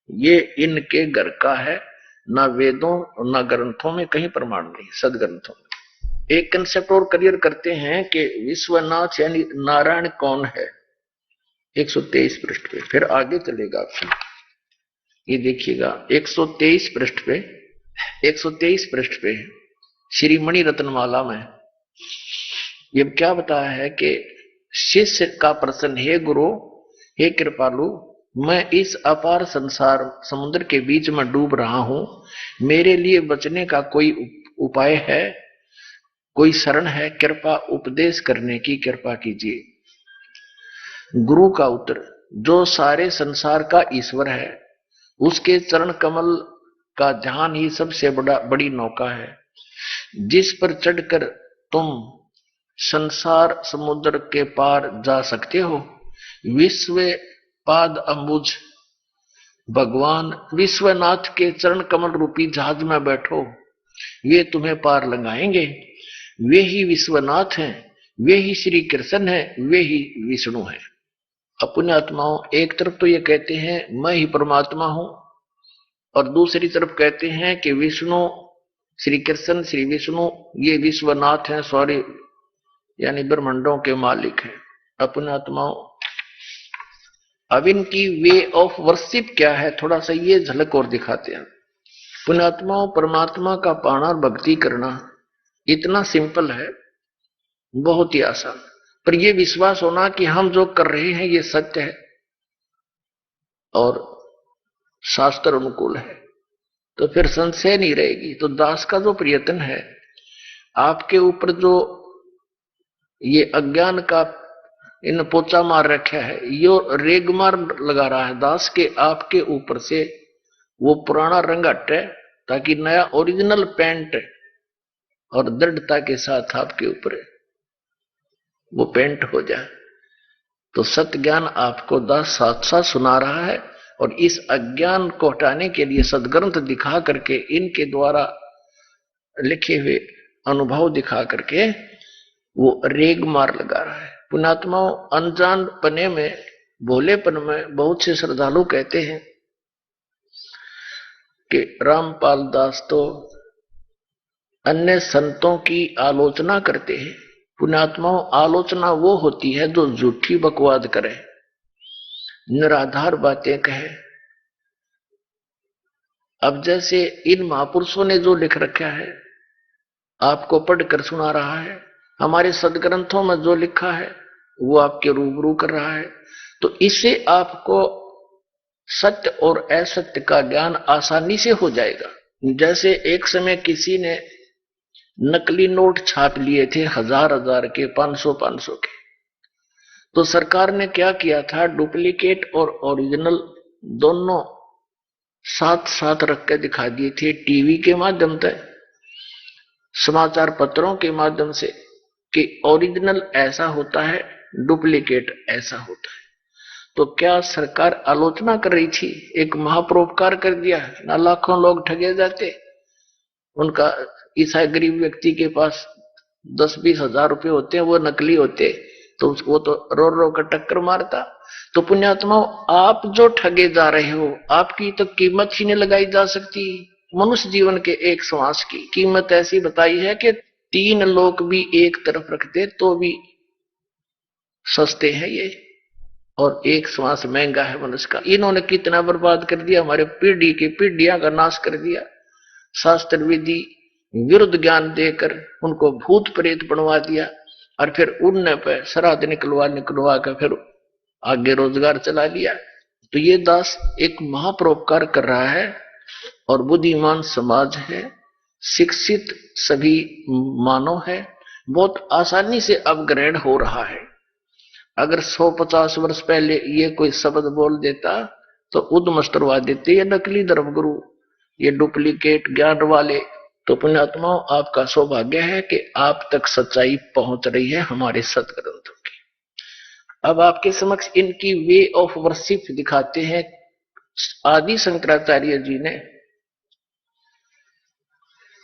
ये इनके घर का है, ना वेदों ना ग्रंथों में कहीं प्रमाण नहीं, सदग्रंथों में। एक कंसेप्ट और क्लियर करते हैं कि विश्वनाथ यानी नारायण कौन है, 123 पृष्ठ पे, फिर आगे चलेगा आपसे। ये देखिएगा 123 पृष्ठ पे, 123 पृष्ठ पे श्री मणि रत्नमाला में ये क्या बताया है कि शिष्य का प्रश्न, हे गुरु, हे कृपालु, मैं इस अपार संसार समुद्र के बीच में डूब रहा हूं, मेरे लिए बचने का कोई उपाय है, कोई शरण है? कृपा उपदेश करने की कृपा कीजिए। गुरु का उत्तर, जो सारे संसार का ईश्वर है, उसके चरण कमल का ध्यान ही सबसे बड़ी नौका है, जिस पर चढ़कर तुम संसार समुद्र के पार जा सकते हो। विश्व पाद अंबुज भगवान विश्वनाथ के चरण कमल रूपी जहाज में बैठो, वे तुम्हें पार लगाएंगे। वे ही विश्वनाथ हैं, वे ही श्री कृष्ण हैं, वे ही विष्णु हैं। अपने आत्माओं, एक तरफ तो ये कहते हैं मैं ही परमात्मा हूं, और दूसरी तरफ कहते हैं कि विष्णु, श्री कृष्ण, श्री विष्णु ये विश्वनाथ हैं, सॉरी यानी ब्रह्मांडों के मालिक हैं। अपने आत्माओं, अब इनकी वे ऑफ वर्शिप क्या है, थोड़ा सा ये झलक और दिखाते हैं। पुण्यात्माओं, परमात्मा का पाना और भक्ति करना इतना सिंपल है, बहुत ही आसान, पर यह विश्वास होना कि हम जो कर रहे हैं ये सत्य है और शास्त्र अनुकूल है, तो फिर संशय नहीं रहेगी। तो दास का जो प्रयत्न है, आपके ऊपर जो ये अज्ञान का इन पोचा मार रखा है, यो रेगमार लगा रहा है दास के आपके ऊपर से, वो पुराना रंग हटे ताकि नया ओरिजिनल पेंट और दृढ़ता के साथ आपके ऊपर वो पेंट हो जाए। तो सत्य ज्ञान आपको दास साथ साथ सुना रहा है, और इस अज्ञान को हटाने के लिए सदग्रंथ दिखा करके, इनके द्वारा लिखे हुए अनुभव दिखा करके वो रेग मार लगा रहा है। पुण्यात्माओं, अनजान पने में, भोलेपन में बहुत से श्रद्धालु कहते हैं कि रामपाल दास तो अन्य संतों की आलोचना करते हैं। पुण्यात्माओं, आलोचना वो होती है जो झूठी बकवाद करे, निराधार बातें कहे। अब जैसे इन महापुरुषों ने जो लिख रखा है आपको पढ़कर सुना रहा है, हमारे सदग्रंथों में जो लिखा है वो आपके रूबरू कर रहा है, तो इससे आपको सत्य और असत्य का ज्ञान आसानी से हो जाएगा। जैसे एक समय किसी ने नकली नोट छाप लिए थे, हजार हजार के, 500 के, तो सरकार ने क्या किया था, डुप्लीकेट और ओरिजिनल दोनों साथ साथ रख के दिखा दिए थे, टीवी के माध्यम से, समाचार पत्रों के माध्यम से, कि ओरिजिनल ऐसा होता है, डुप्लीकेट ऐसा होता है। तो क्या सरकार आलोचना कर रही थी? एक महापरोपकार कर दिया ना, लाखों लोग ठगे जाते, उनका ईसाई गरीब व्यक्ति के पास 10-20 हजार रुपए होते हैं, वो नकली होते, तो वो तो रो रो कर टक्कर मारता। तो पुण्यात्माओं, आप जो ठगे जा रहे हो, आपकी तो कीमत ही नहीं लगाई जा सकती। मनुष्य जीवन के एक श्वास की कीमत ऐसी बताई है कि 3 लोग भी एक तरफ रखते तो भी सस्ते हैं ये, और एक श्वास महंगा है मनुष्य का। इन्होंने कितना बर्बाद कर दिया, हमारे पीढ़ी की पीढ़ियां का नाश कर दिया। शास्त्र विधि विरुद्ध ज्ञान देकर उनको भूत प्रेत बनवा दिया, और फिर उड़ने पे श्राद्ध निकलवा कर फिर आगे रोजगार चला लिया। तो ये दास एक महापरोपकार कर रहा है, और बुद्धिमान समाज है, शिक्षित सभी मानव है, बहुत आसानी से अपग्रेड हो रहा है। अगर 150 वर्ष पहले ये कोई शब्द बोल देता तो उद्मस्त करवा देते, ये नकली धर्मगुरु, ये डुप्लीकेट ज्ञान वाले। तो पुण्यात्माओं, आपका सौभाग्य है कि आप तक सच्चाई पहुंच रही है हमारे सदग्रंथों की। अब आपके समक्ष इनकी वे ऑफ वर्शिप दिखाते हैं। आदि शंकराचार्य जी ने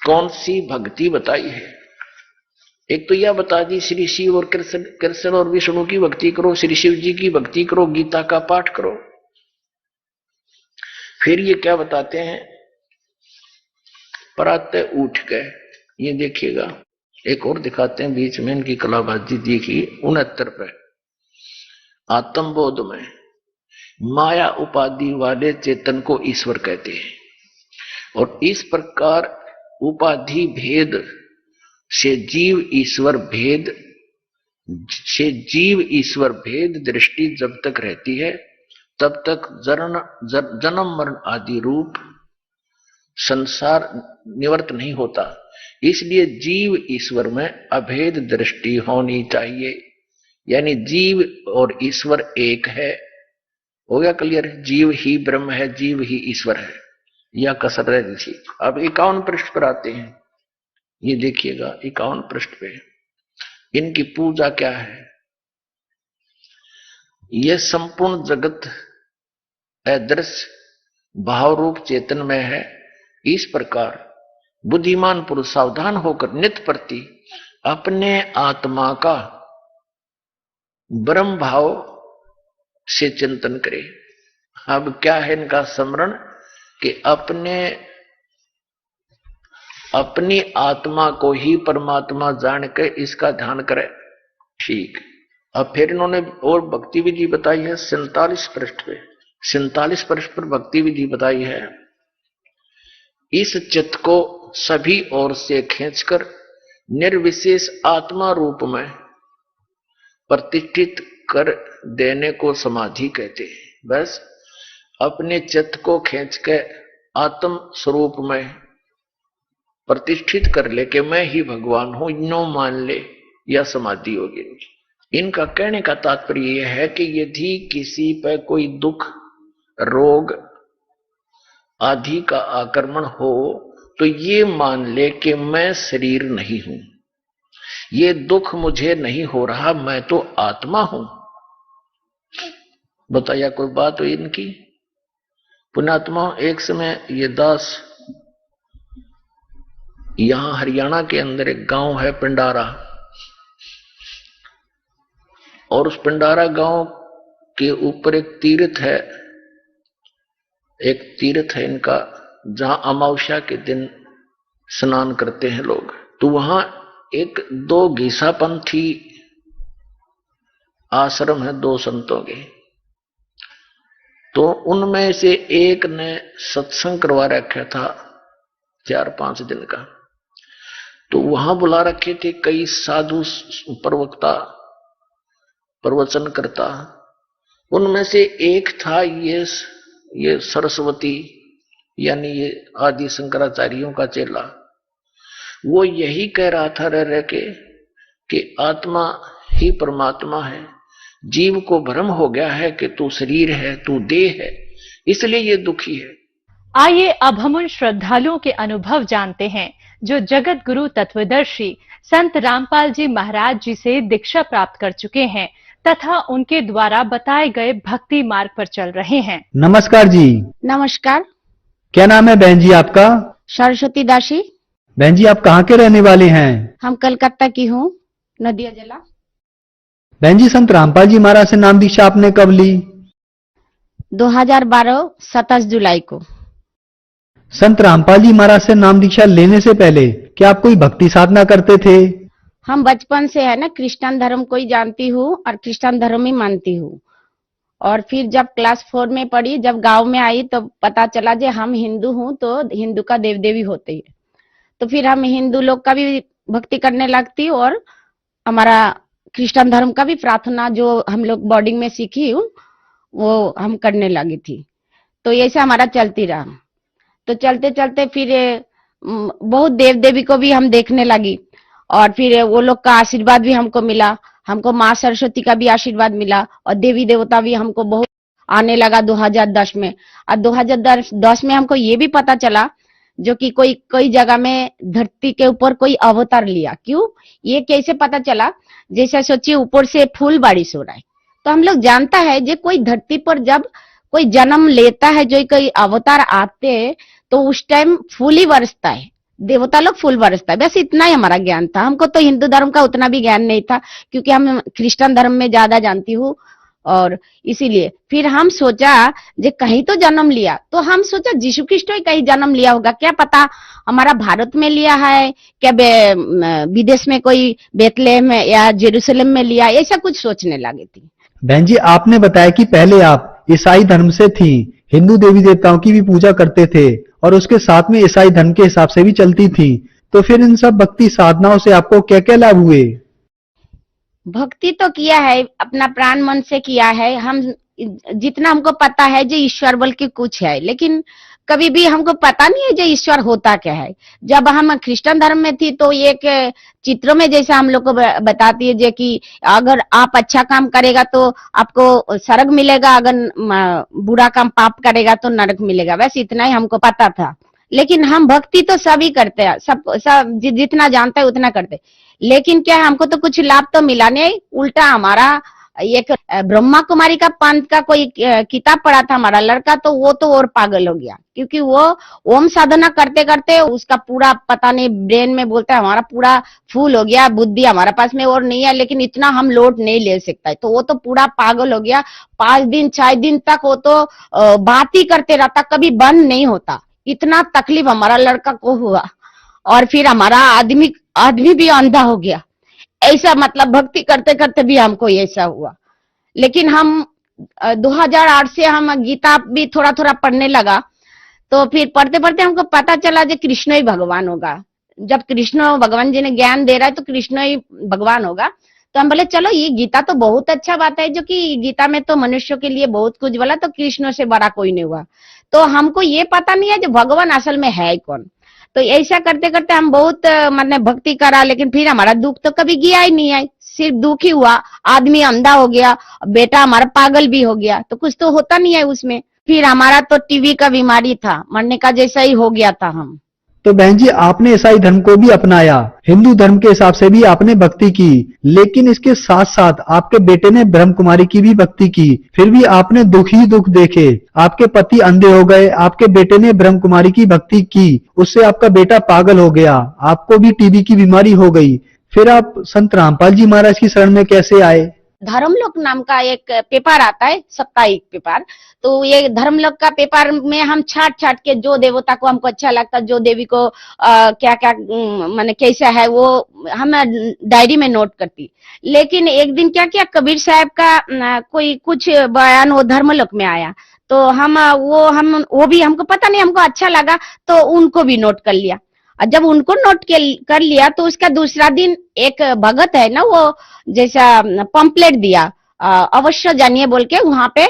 कौन सी भक्ति बताई है। एक तो यह बता दी, श्री शिव और कृष्ण और विष्णु की भक्ति करो, श्री शिव जी की भक्ति करो, गीता का पाठ करो। फिर ये क्या बताते हैं, प्रातः उठ गए, ये देखिएगा। एक और दिखाते हैं बीच में, इनकी कलाबाजी देखी 69 पे। आत्मबोध में माया उपाधि वाले चेतन को ईश्वर कहते हैं, और इस प्रकार उपाधि भेद से जीव ईश्वर भेद दृष्टि जब तक रहती है, तब तक जन्म मरण आदि रूप संसार निवृत्त नहीं होता। इसलिए जीव ईश्वर में अभेद दृष्टि होनी चाहिए, यानी जीव और ईश्वर एक है। हो गया क्लियर? जीव ही ब्रह्म है, जीव ही ईश्वर है, यह कसर रह थी। अब 51 पृष्ठ पर आते हैं, ये देखिएगा 51 पृष्ठ पे इनकी पूजा क्या है। यह संपूर्ण जगत अदृश्य भाव रूप चेतन में है। इस प्रकार बुद्धिमान पुरुष सावधान होकर नित्य प्रति अपने आत्मा का ब्रह्म भाव से चिंतन करे। अब क्या है इनका स्मरण, कि अपनी आत्मा को ही परमात्मा जान के इसका ध्यान करे। ठीक। अब फिर इन्होंने और भक्ति विधि बताई है 47 पृष्ठ पे। 47 पृष्ठ पर भक्ति विधि बताई है। इस चित्त को सभी ओर से खींचकर निर्विशेष आत्मा रूप में प्रतिष्ठित कर देने को समाधि कहते हैं। बस अपने चित्त को खींच के आत्म स्वरूप में प्रतिष्ठित कर ले कि मैं ही भगवान हूं, नो मान ले, यह समाधि होगी। इनका कहने का तात्पर्य यह है कि यदि किसी पर कोई दुख, रोग आदि का आक्रमण हो तो ये मान ले कि मैं शरीर नहीं हूं, ये दुख मुझे नहीं हो रहा, मैं तो आत्मा हूं। बताया कोई बात हो इनकी? पुण्यात्मा, एक समय ये दास, यहां हरियाणा के अंदर एक गांव है पिंडारा, और उस पिंडारा गांव के ऊपर एक तीर्थ है इनका, जहां अमावस्या के दिन स्नान करते हैं लोग। तो वहां एक 2 घीसापंथी आश्रम है, 2 संतों के। तो उनमें से एक ने सत्संग करवा रखा था 4-5 दिन का। तो वहां बुला रखे थे कई साधु प्रवक्ता, प्रवचन करता। उनमें से एक था ये सरस्वती यानी ये आदि शंकराचार्यों का चेला, वो यही कह रहा था रह रह के कि आत्मा ही परमात्मा है, जीव को भ्रम हो गया है कि तू शरीर है, तू देह है, इसलिए ये दुखी है। आइए अब हम उन श्रद्धालुओं के अनुभव जानते हैं जो जगत गुरु तत्वदर्शी संत रामपाल जी महाराज जी से दीक्षा प्राप्त कर चुके हैं तथा उनके द्वारा बताए गए भक्ति मार्ग पर चल रहे हैं। नमस्कार जी। नमस्कार। क्या नाम है बहन जी आपका? सरस्वती दासी। बहन जी आप कहाँ के रहने वाले हैं? हम कलकत्ता की हूँ, नदिया जिला। बहन जी संत रामपाल जी महाराज से नाम दीक्षा आपने कब ली? 2012 27 जुलाई को। संत रामपाल जी महाराज से नाम दीक्षा लेने से पहले क्या आप कोई भक्ति साधना करते थे? हम बचपन से है ना क्रिश्चियन धर्म को ही जानती हूँ और क्रिश्चियन धर्म ही मानती हूँ। और फिर जब क्लास 4 में पढ़ी, जब गांव में आई तो पता चला जे हम हिंदू हूँ तो हिंदू का देव देवी होते हैं, तो फिर हम हिंदू लोग का भी भक्ति करने लगती और हमारा क्रिश्चियन धर्म का भी प्रार्थना जो हम लोग बोर्डिंग में सीखी हूँ वो हम करने लगी थी। तो ऐसे हमारा चलती रहा। तो चलते चलते फिर बहुत देव देवी को भी हम देखने लगी और फिर वो लोग का आशीर्वाद भी हमको मिला। हमको माँ सरस्वती का भी आशीर्वाद मिला और देवी देवता भी हमको बहुत आने लगा 2010 में। और 2010 में हमको ये भी पता चला जो कि कोई जगह में धरती के ऊपर कोई अवतार लिया। क्यों, ये कैसे पता चला? जैसे सोचिए ऊपर से फूल बारिश हो रहा है, तो हम लोग जानता है जो कोई धरती पर जब कोई जन्म लेता है, जो कोई अवतार आते हैं तो उस टाइम फूल ही बरसता है, देवता लोग फूल बरसता है। बस इतना ही हमारा ज्ञान था। हमको तो हिंदू धर्म का उतना भी ज्ञान नहीं था क्योंकि हम क्रिश्चियन धर्म में ज्यादा जानती हूँ। और इसीलिए फिर हम सोचा जे कहीं तो जन्म लिया, तो हम सोचा यीशु ख्रिस्ट ही कहीं जन्म लिया होगा, क्या पता हमारा भारत में लिया है, क्या विदेश में कोई बेथलेहम या जेरूसलम में लिया, ऐसा कुछ सोचने लगी थी। बहन जी आपने बताया कि पहले आप ईसाई धर्म से थी, हिंदू देवी देवताओं की भी पूजा करते थे और उसके साथ में ईसाई धर्म के हिसाब से भी चलती थी, तो फिर इन सब भक्ति साधनाओं से आपको क्या क्या लाभ हुए? भक्ति तो किया है, अपना प्राण मन से किया है। हम जितना हमको पता है जो ईश्वर बल के कुछ है, लेकिन कभी भी हमको पता नहीं है जो ईश्वर होता क्या है। जब हम क्रिश्चियन धर्म में थी तो एक चित्रों में जैसा हम लोग को बताती है जो कि अगर आप अच्छा काम करेगा तो आपको स्वर्ग मिलेगा, अगर बुरा काम पाप करेगा तो नरक मिलेगा। बस इतना ही हमको पता था। लेकिन हम भक्ति तो सभी करते हैं, सब जितना जानता है उतना करते। लेकिन क्या हमको तो कुछ लाभ तो मिला नहीं, उल्टा हमारा एक ब्रह्मा कुमारी का पंथ का कोई किताब पढ़ा था हमारा लड़का, तो वो तो और पागल हो गया क्योंकि वो ओम साधना करते करते उसका पूरा पता नहीं ब्रेन में बोलता है हमारा पूरा फूल हो गया, बुद्धि हमारा पास में और नहीं है, लेकिन इतना हम लोड नहीं ले सकता है। तो वो तो पूरा पागल हो गया। 5 दिन 6 दिन तक वो तो बात ही करते रहता, कभी बंद नहीं होता। इतना तकलीफ हमारा लड़का को हुआ और फिर हमारा आदमी भी अंधा हो गया। ऐसा मतलब भक्ति करते करते भी हमको ऐसा हुआ। लेकिन हम 2008 से हम गीता भी थोड़ा थोड़ा पढ़ने लगा, तो फिर पढ़ते पढ़ते हमको पता चला जो कृष्ण ही भगवान होगा। जब कृष्ण भगवान जी ने ज्ञान दे रहा है तो कृष्ण ही भगवान होगा। तो हम बोले चलो ये गीता तो बहुत अच्छा बात है, जो कि गीता में तो मनुष्यों के लिए बहुत कुछ बोला, तो कृष्ण से बड़ा कोई नहीं हुआ। तो हमको ये पता नहीं है जो भगवान असल में है कौन। तो ऐसा करते करते हम बहुत मतलब भक्ति करा, लेकिन फिर हमारा दुख तो कभी गया ही नहीं है, सिर्फ दुख ही हुआ। आदमी अंधा हो गया, बेटा हमारा पागल भी हो गया, तो कुछ तो होता नहीं है उसमें। फिर हमारा तो टीवी का बीमारी था, मरने का जैसा ही हो गया था हम। तो बहन जी आपने ईसाई धर्म को भी अपनाया, हिंदू धर्म के हिसाब से भी आपने भक्ति की, लेकिन इसके साथ साथ आपके बेटे ने ब्रह्म कुमारी की भी भक्ति की, फिर भी आपने दुख ही दुख देखे। आपके पति अंधे हो गए, आपके बेटे ने ब्रह्म कुमारी की भक्ति की, उससे आपका बेटा पागल हो गया, आपको भी टीबी की बीमारी हो गई। फिर आप संत रामपाल जी महाराज की शरण में कैसे आए? धर्मलोक नाम का एक पेपर आता है, साप्ताहिक पेपर। तो ये धर्मलोक का पेपर में हम छाट छाट के जो देवता को हमको अच्छा लगता, जो देवी को क्या क्या माने कैसा है वो हम डायरी में नोट करती। लेकिन एक दिन क्या किया, कबीर साहब का कोई कुछ बयान वो धर्मलोक में आया, तो हम वो भी हमको पता नहीं, हमको अच्छा लगा तो उनको भी नोट कर लिया। और जब उनको नोट कर लिया तो उसका दूसरा दिन एक भगत है ना, वो जैसा पंपलेट दिया अवश्य जानिए बोल के वहां पे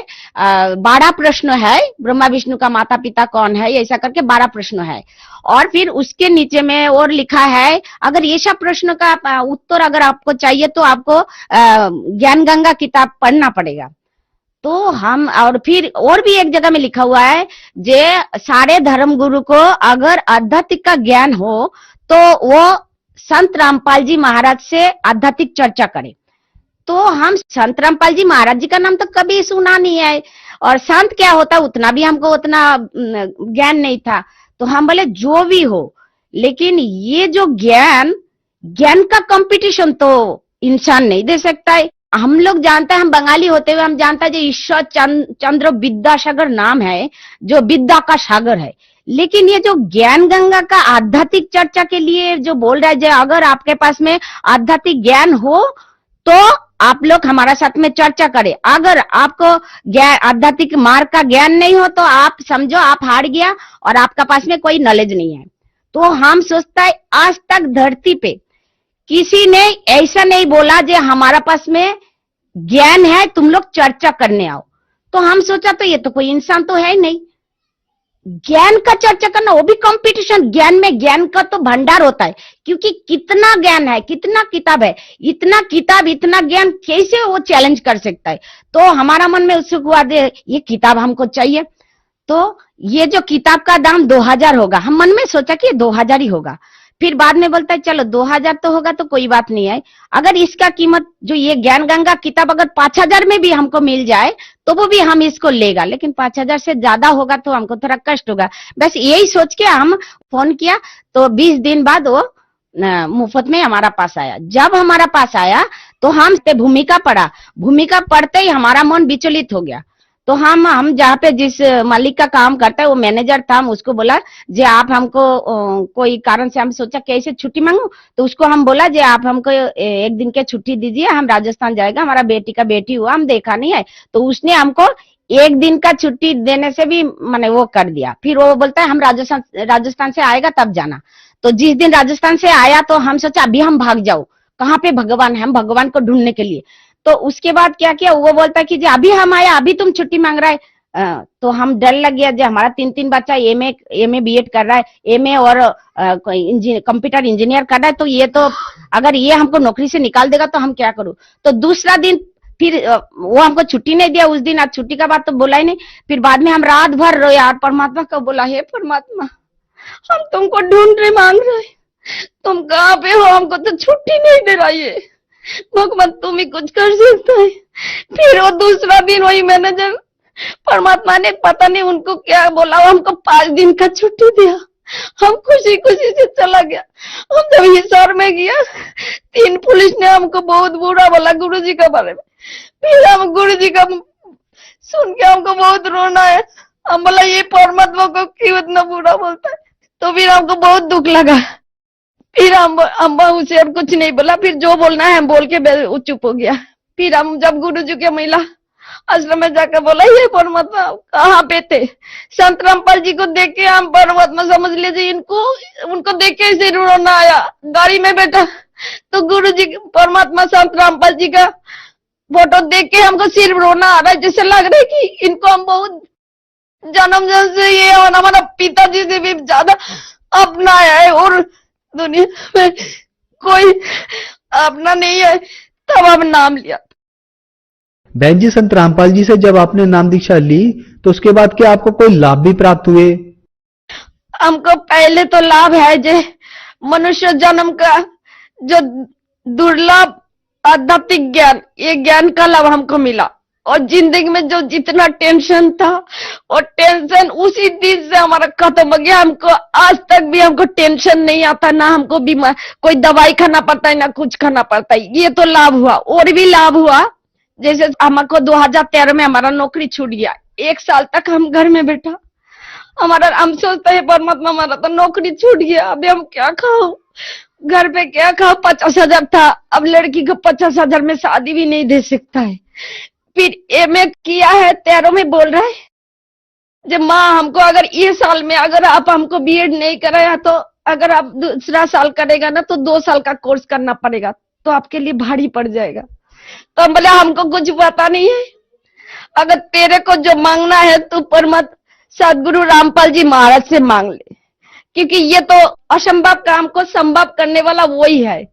12 प्रश्न है, ब्रह्मा विष्णु का माता पिता कौन है, ऐसा करके 12 प्रश्न है। और फिर उसके नीचे में और लिखा है, अगर ये सब प्रश्न का उत्तर अगर आपको चाहिए तो आपको ज्ञान गंगा किताब पढ़ना पड़ेगा। तो हम, और फिर और भी एक जगह में लिखा हुआ है, जे सारे धर्म गुरु को अगर आध्यात्मिक का ज्ञान हो तो वो संत रामपाल जी महाराज से आध्यात्मिक चर्चा करे। तो हम संत रामपाल जी महाराज जी का नाम तो कभी सुना नहीं है, और संत क्या होता उतना भी हमको उतना ज्ञान नहीं था। तो हम बोले जो भी हो, लेकिन ये जो ज्ञान का कंपटीशन तो इंसान नहीं दे सकता है। हम लोग जानते हैं, हम बंगाली होते हुए हम जानते हैं जो ईश्वर चंद्र विद्यासागर नाम है, जो विद्या का सागर है। लेकिन ये जो ज्ञान गंगा का आध्यात्मिक चर्चा के लिए जो बोल रहा है, जो अगर आपके पास में आध्यात्मिक ज्ञान हो तो आप लोग हमारा साथ में चर्चा करें। अगर आपको आध्यात्मिक मार्ग का ज्ञान नहीं हो तो आप समझो आप हार गया और आपका पास में कोई नॉलेज नहीं है। तो हम सोचता है आज तक धरती पे किसी ने ऐसा नहीं बोला जो हमारा पास में ज्ञान है तुम लोग चर्चा करने आओ। तो हम सोचा तो ये तो कोई इंसान तो है नहीं, ज्ञान का चर्चा करना, वो भी कंपटीशन। ज्ञान में ज्ञान का तो भंडार होता है, क्योंकि कितना ज्ञान है, कितना किताब है, इतना किताब इतना ज्ञान कैसे वो चैलेंज कर सकता है। तो हमारा मन में उत्सुक हुआ दे ये किताब हमको चाहिए। तो ये जो किताब का दाम 2000 होगा, हम मन में सोचा कि 2000 ही होगा। फिर बाद में बोलता है चलो 2000 तो होगा तो कोई बात नहीं है, अगर इसका कीमत जो ये ज्ञान गंगा किताब अगर 5000 में भी हमको मिल जाए तो वो भी हम इसको लेगा, लेकिन 5000 से ज्यादा होगा तो हमको थोड़ा कष्ट होगा। बस यही सोच के हम फोन किया। तो 20 दिन बाद वो मुफ्त में हमारा पास आया। जब हमारा पास आया तो हम भूमिका पढ़ा, भूमिका पढ़ते ही हमारा मन विचलित हो गया। तो हम जहाँ पे जिस मालिक का काम करता है वो मैनेजर था, हम उसको बोला जे आप हमको कोई कारण से, हम सोचा कैसे छुट्टी मांगू, तो उसको हम बोला जे आप हमको 1 दिन के छुट्टी दीजिए, हम राजस्थान जाएगा, हमारा बेटी का बेटी हुआ, हम देखा नहीं है। तो उसने हमको 1 दिन का छुट्टी देने से भी मैंने वो कर दिया। फिर वो बोलता है हम राजस्थान से आएगा तब जाना। तो जिस दिन राजस्थान से आया तो हम सोचा अभी हम भाग जाओ, कहाँ पे भगवान है, हम भगवान को ढूंढने के लिए। तो उसके बाद क्या किया, वो बोलता कि जी अभी हम आया, अभी तुम छुट्टी मांग रहा है। तो हम डर लग गया, जो हमारा 3 बच्चा एमए बीएड कर रहा है, एमए और कंप्यूटर इंजीनियर कर रहा है, तो ये तो अगर ये हमको नौकरी से निकाल देगा तो हम क्या करूं। तो दूसरा दिन फिर वो हमको छुट्टी नहीं दिया उस दिन। आज छुट्टी का बात तो बोला ही नहीं। फिर बाद में हम रात भर रोए और परमात्मा को बोला, हे परमात्मा हम तुमको ढूंढ रहे, मांग रहे, तुम कहाँ पे हो, हमको तो छुट्टी नहीं दे रहा है, भगवान तुम ही कुछ कर सकता है। फिर वो दूसरा दिन वही मैनेजर, परमात्मा ने पता नहीं उनको क्या बोला, हमको 5 दिन का छुट्टी दिया। हम खुशी खुशी से चला गया। हम जब हिसार में गया, 3 पुलिस ने हमको बहुत बुरा बोला गुरुजी के बारे में। फिर हम गुरुजी का सुन के हमको बहुत रोना है। हम बोला ये परमात्मा को क्यों इतना बुरा बोलता है। तो फिर हमको बहुत दुख लगा। फिर हम उसे अब कुछ नहीं बोला, फिर जो बोलना है हम बोल के चुप हो गया। फिर हम जब गुरुजी के महिला आश्रम में जाकर बोला ये परमात्मा कहाँ पे थे, संत रामपाल जी को देख के हम परमात्मा समझ लीजिए, उनको देख के इसे रोना आया। गाड़ी में बैठा तो गुरुजी परमात्मा संत रामपाल जी का फोटो देख के हमको सिर्फ रोना आ रहा है, जैसे लग रहा है कि इनको हम बहुत जन्म से ये और हमारा पिताजी से भी ज्यादा अपनाया है और दुनिया में कोई अपना नहीं है। तब हम नाम लिया। बहन जी, संत रामपाल जी से जब आपने नाम दीक्षा ली तो उसके बाद क्या आपको कोई लाभ भी प्राप्त हुए? हमको पहले तो लाभ है जो मनुष्य जन्म का जो दुर्लभ आध्यात्मिक ज्ञान, ये ज्ञान का लाभ हमको मिला। और जिंदगी में जो जितना टेंशन था और टेंशन उसी दिन से हमारा खत्म हो गया। हमको आज तक भी हमको टेंशन नहीं आता, ना हमको बीमार कोई दवाई खाना पड़ता है ना कुछ खाना पड़ता है। ये तो लाभ हुआ। और भी लाभ हुआ, जैसे हमको 2013 में हमारा नौकरी छूट गया। 1 साल तक हम घर में बैठा। हम सोचते हैं परमात्मा हमारा तो नौकरी छूट गया, अभी हम क्या खाओ, घर पे क्या खाओ। 50,000 था, अब लड़की को 50,000 में शादी भी नहीं दे सकता है। फिर एमए किया है, 13 में बोल रहा है जब माँ हमको अगर ये साल में अगर आप हमको बीएड नहीं कराया तो अगर आप दूसरा साल करेगा ना तो 2 साल का कोर्स करना पड़ेगा, तो आपके लिए भारी पड़ जाएगा। तो हम बोले हमको कुछ पता नहीं है, अगर तेरे को जो मांगना है तू परमत सदगुरु रामपाल जी महाराज से मांग ले, क्योंकि ये तो असंभव काम को संभव करने वाला वही है।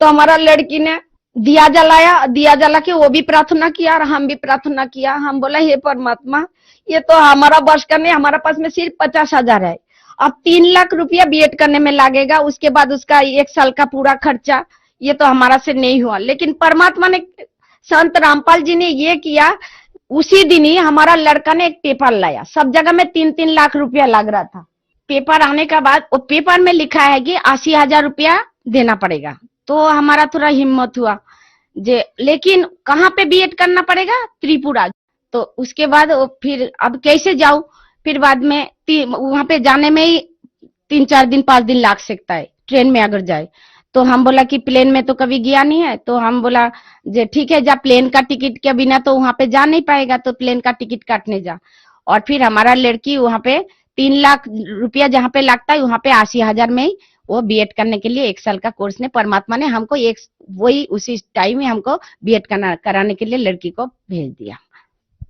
तो हमारा लड़की ने दिया जलाया, दिया जला के वो भी प्रार्थना किया और हम भी प्रार्थना किया। हम बोला हे परमात्मा, ये तो हमारा बस का नहीं, हमारा पास में सिर्फ 50,000 है, अब 3 लाख रुपया बीएड करने में लगेगा, उसके बाद उसका 1 साल का पूरा खर्चा, ये तो हमारा से नहीं हुआ। लेकिन परमात्मा ने, संत रामपाल जी ने ये किया, उसी दिन ही हमारा लड़का ने एक पेपर लाया। सब जगह में 3-3 लाख रुपया लग रहा था। पेपर आने का बाद वो पेपर में लिखा है कि 80,000 रुपया देना पड़ेगा। तो हमारा थोड़ा हिम्मत हुआ जे, लेकिन कहाँ पे बीएड करना पड़ेगा? त्रिपुरा। तो उसके बाद फिर अब कैसे जाऊं? फिर बाद में वहां पे जाने में ही 3-4 दिन 5 दिन लग सकता है ट्रेन में अगर जाए। तो हम बोला कि प्लेन में तो कभी गया नहीं है, तो हम बोला जे ठीक है जा, प्लेन का टिकट के बिना तो वहां पे जा नहीं पाएगा, तो प्लेन का टिकट काटने जा। और फिर हमारा लड़की वहां पे 3 लाख रुपया जहाँ पे लगता है वहां पे 80,000 में ही वो बीएड करने के लिए 1 साल का कोर्स ने परमात्मा ने हमको वही उसी टाइम में हमको बीएड कराने के लिए लड़की को भेज दिया।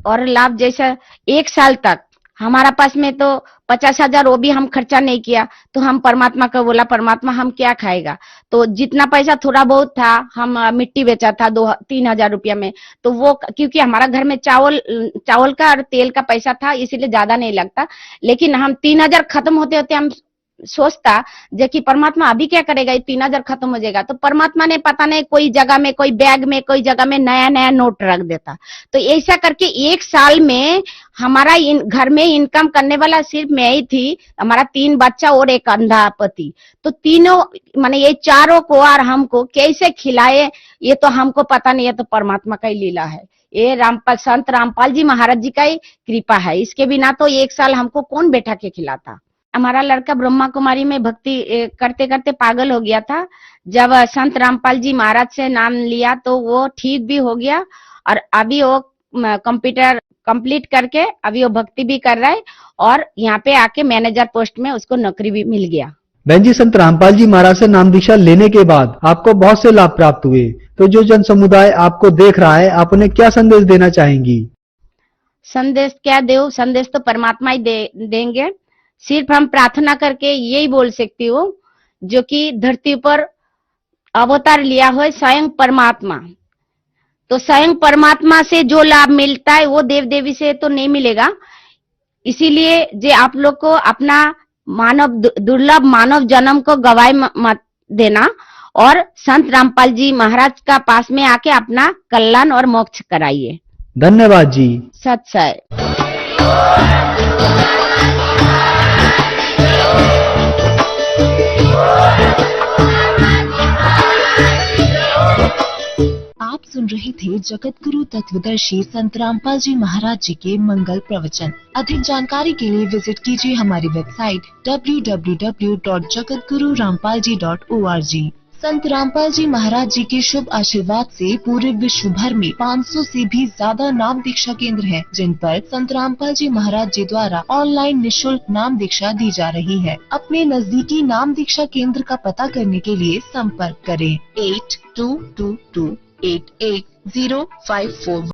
और लाभ जैसा 1 साल तक हमारा पास में तो 50,000 वो भी हम खर्चा नहीं किया। तो हम परमात्मा को बोला परमात्मा हम क्या खाएगा, तो जितना पैसा थोड़ा बहुत था हम मिट्टी बेचा था 2-3 हजार रुपया में। तो वो क्योंकि हमारा घर में चावल का और तेल का पैसा था इसीलिए ज्यादा नहीं लगता। लेकिन हम 3,000 खत्म होते होते हम सोचता जो कि परमात्मा अभी क्या करेगा, ये 3,000 खत्म हो जाएगा। तो परमात्मा ने पता नहीं कोई जगह में, कोई बैग में, कोई जगह में नया नया नोट रख देता। तो ऐसा करके 1 साल में हमारा घर में इनकम करने वाला सिर्फ मैं ही थी, हमारा 3 बच्चा और एक अंधा पति। तो तीनों माने ये चारों को और हमको कैसे खिलाए ये तो हमको पता नहीं है, तो परमात्मा का ही लीला है। ये संत रामपाल जी महाराज जी का ही कृपा है, इसके बिना तो 1 साल हमको कौन बैठा के खिलाता। हमारा लड़का ब्रह्मा कुमारी में भक्ति करते करते पागल हो गया था। जब संत रामपाल जी महाराज से नाम लिया तो वो ठीक भी हो गया, और अभी वो कंप्यूटर कंप्लीट करके अभी वो भक्ति भी कर रहा है, और यहाँ पे आके मैनेजर पोस्ट में उसको नौकरी भी मिल गया। बहन जी, संत रामपाल जी महाराज से नाम दीक्षा लेने के बाद आपको बहुत से लाभ प्राप्त हुए, तो जो जन समुदाय आपको देख रहा है आप उन्हें क्या संदेश देना चाहेंगी? संदेश क्या दो, संदेश तो परमात्मा ही देंगे। सिर्फ हम प्रार्थना करके यही बोल सकती हूँ, जो कि धरती पर अवतार लिया हो स्वयं परमात्मा, तो स्वयं परमात्मा से जो लाभ मिलता है वो देव देवी से तो नहीं मिलेगा। इसीलिए जे आप लोग को अपना दुर्लभ मानव जन्म को गवाए मत देना, और संत रामपाल जी महाराज का पास में आके अपना कल्याण और मोक्ष कराइए। धन्यवाद जी। सत्सय। आप सुन रहे थे जगत गुरु तत्वदर्शी संत रामपाल जी महाराज जी के मंगल प्रवचन। अधिक जानकारी के लिए विजिट कीजिए हमारी वेबसाइट www.jagatgururampalji.org। संत रामपाल जी महाराज जी के शुभ आशीर्वाद से पूरे विश्व भर में 500 से भी ज्यादा नाम दीक्षा केंद्र हैं, जिन पर संत रामपाल जी महाराज जी द्वारा ऑनलाइन निःशुल्क नाम दीक्षा दी जा रही है। अपने नजदीकी नाम दीक्षा केंद्र का पता करने के लिए संपर्क करें 8222880541।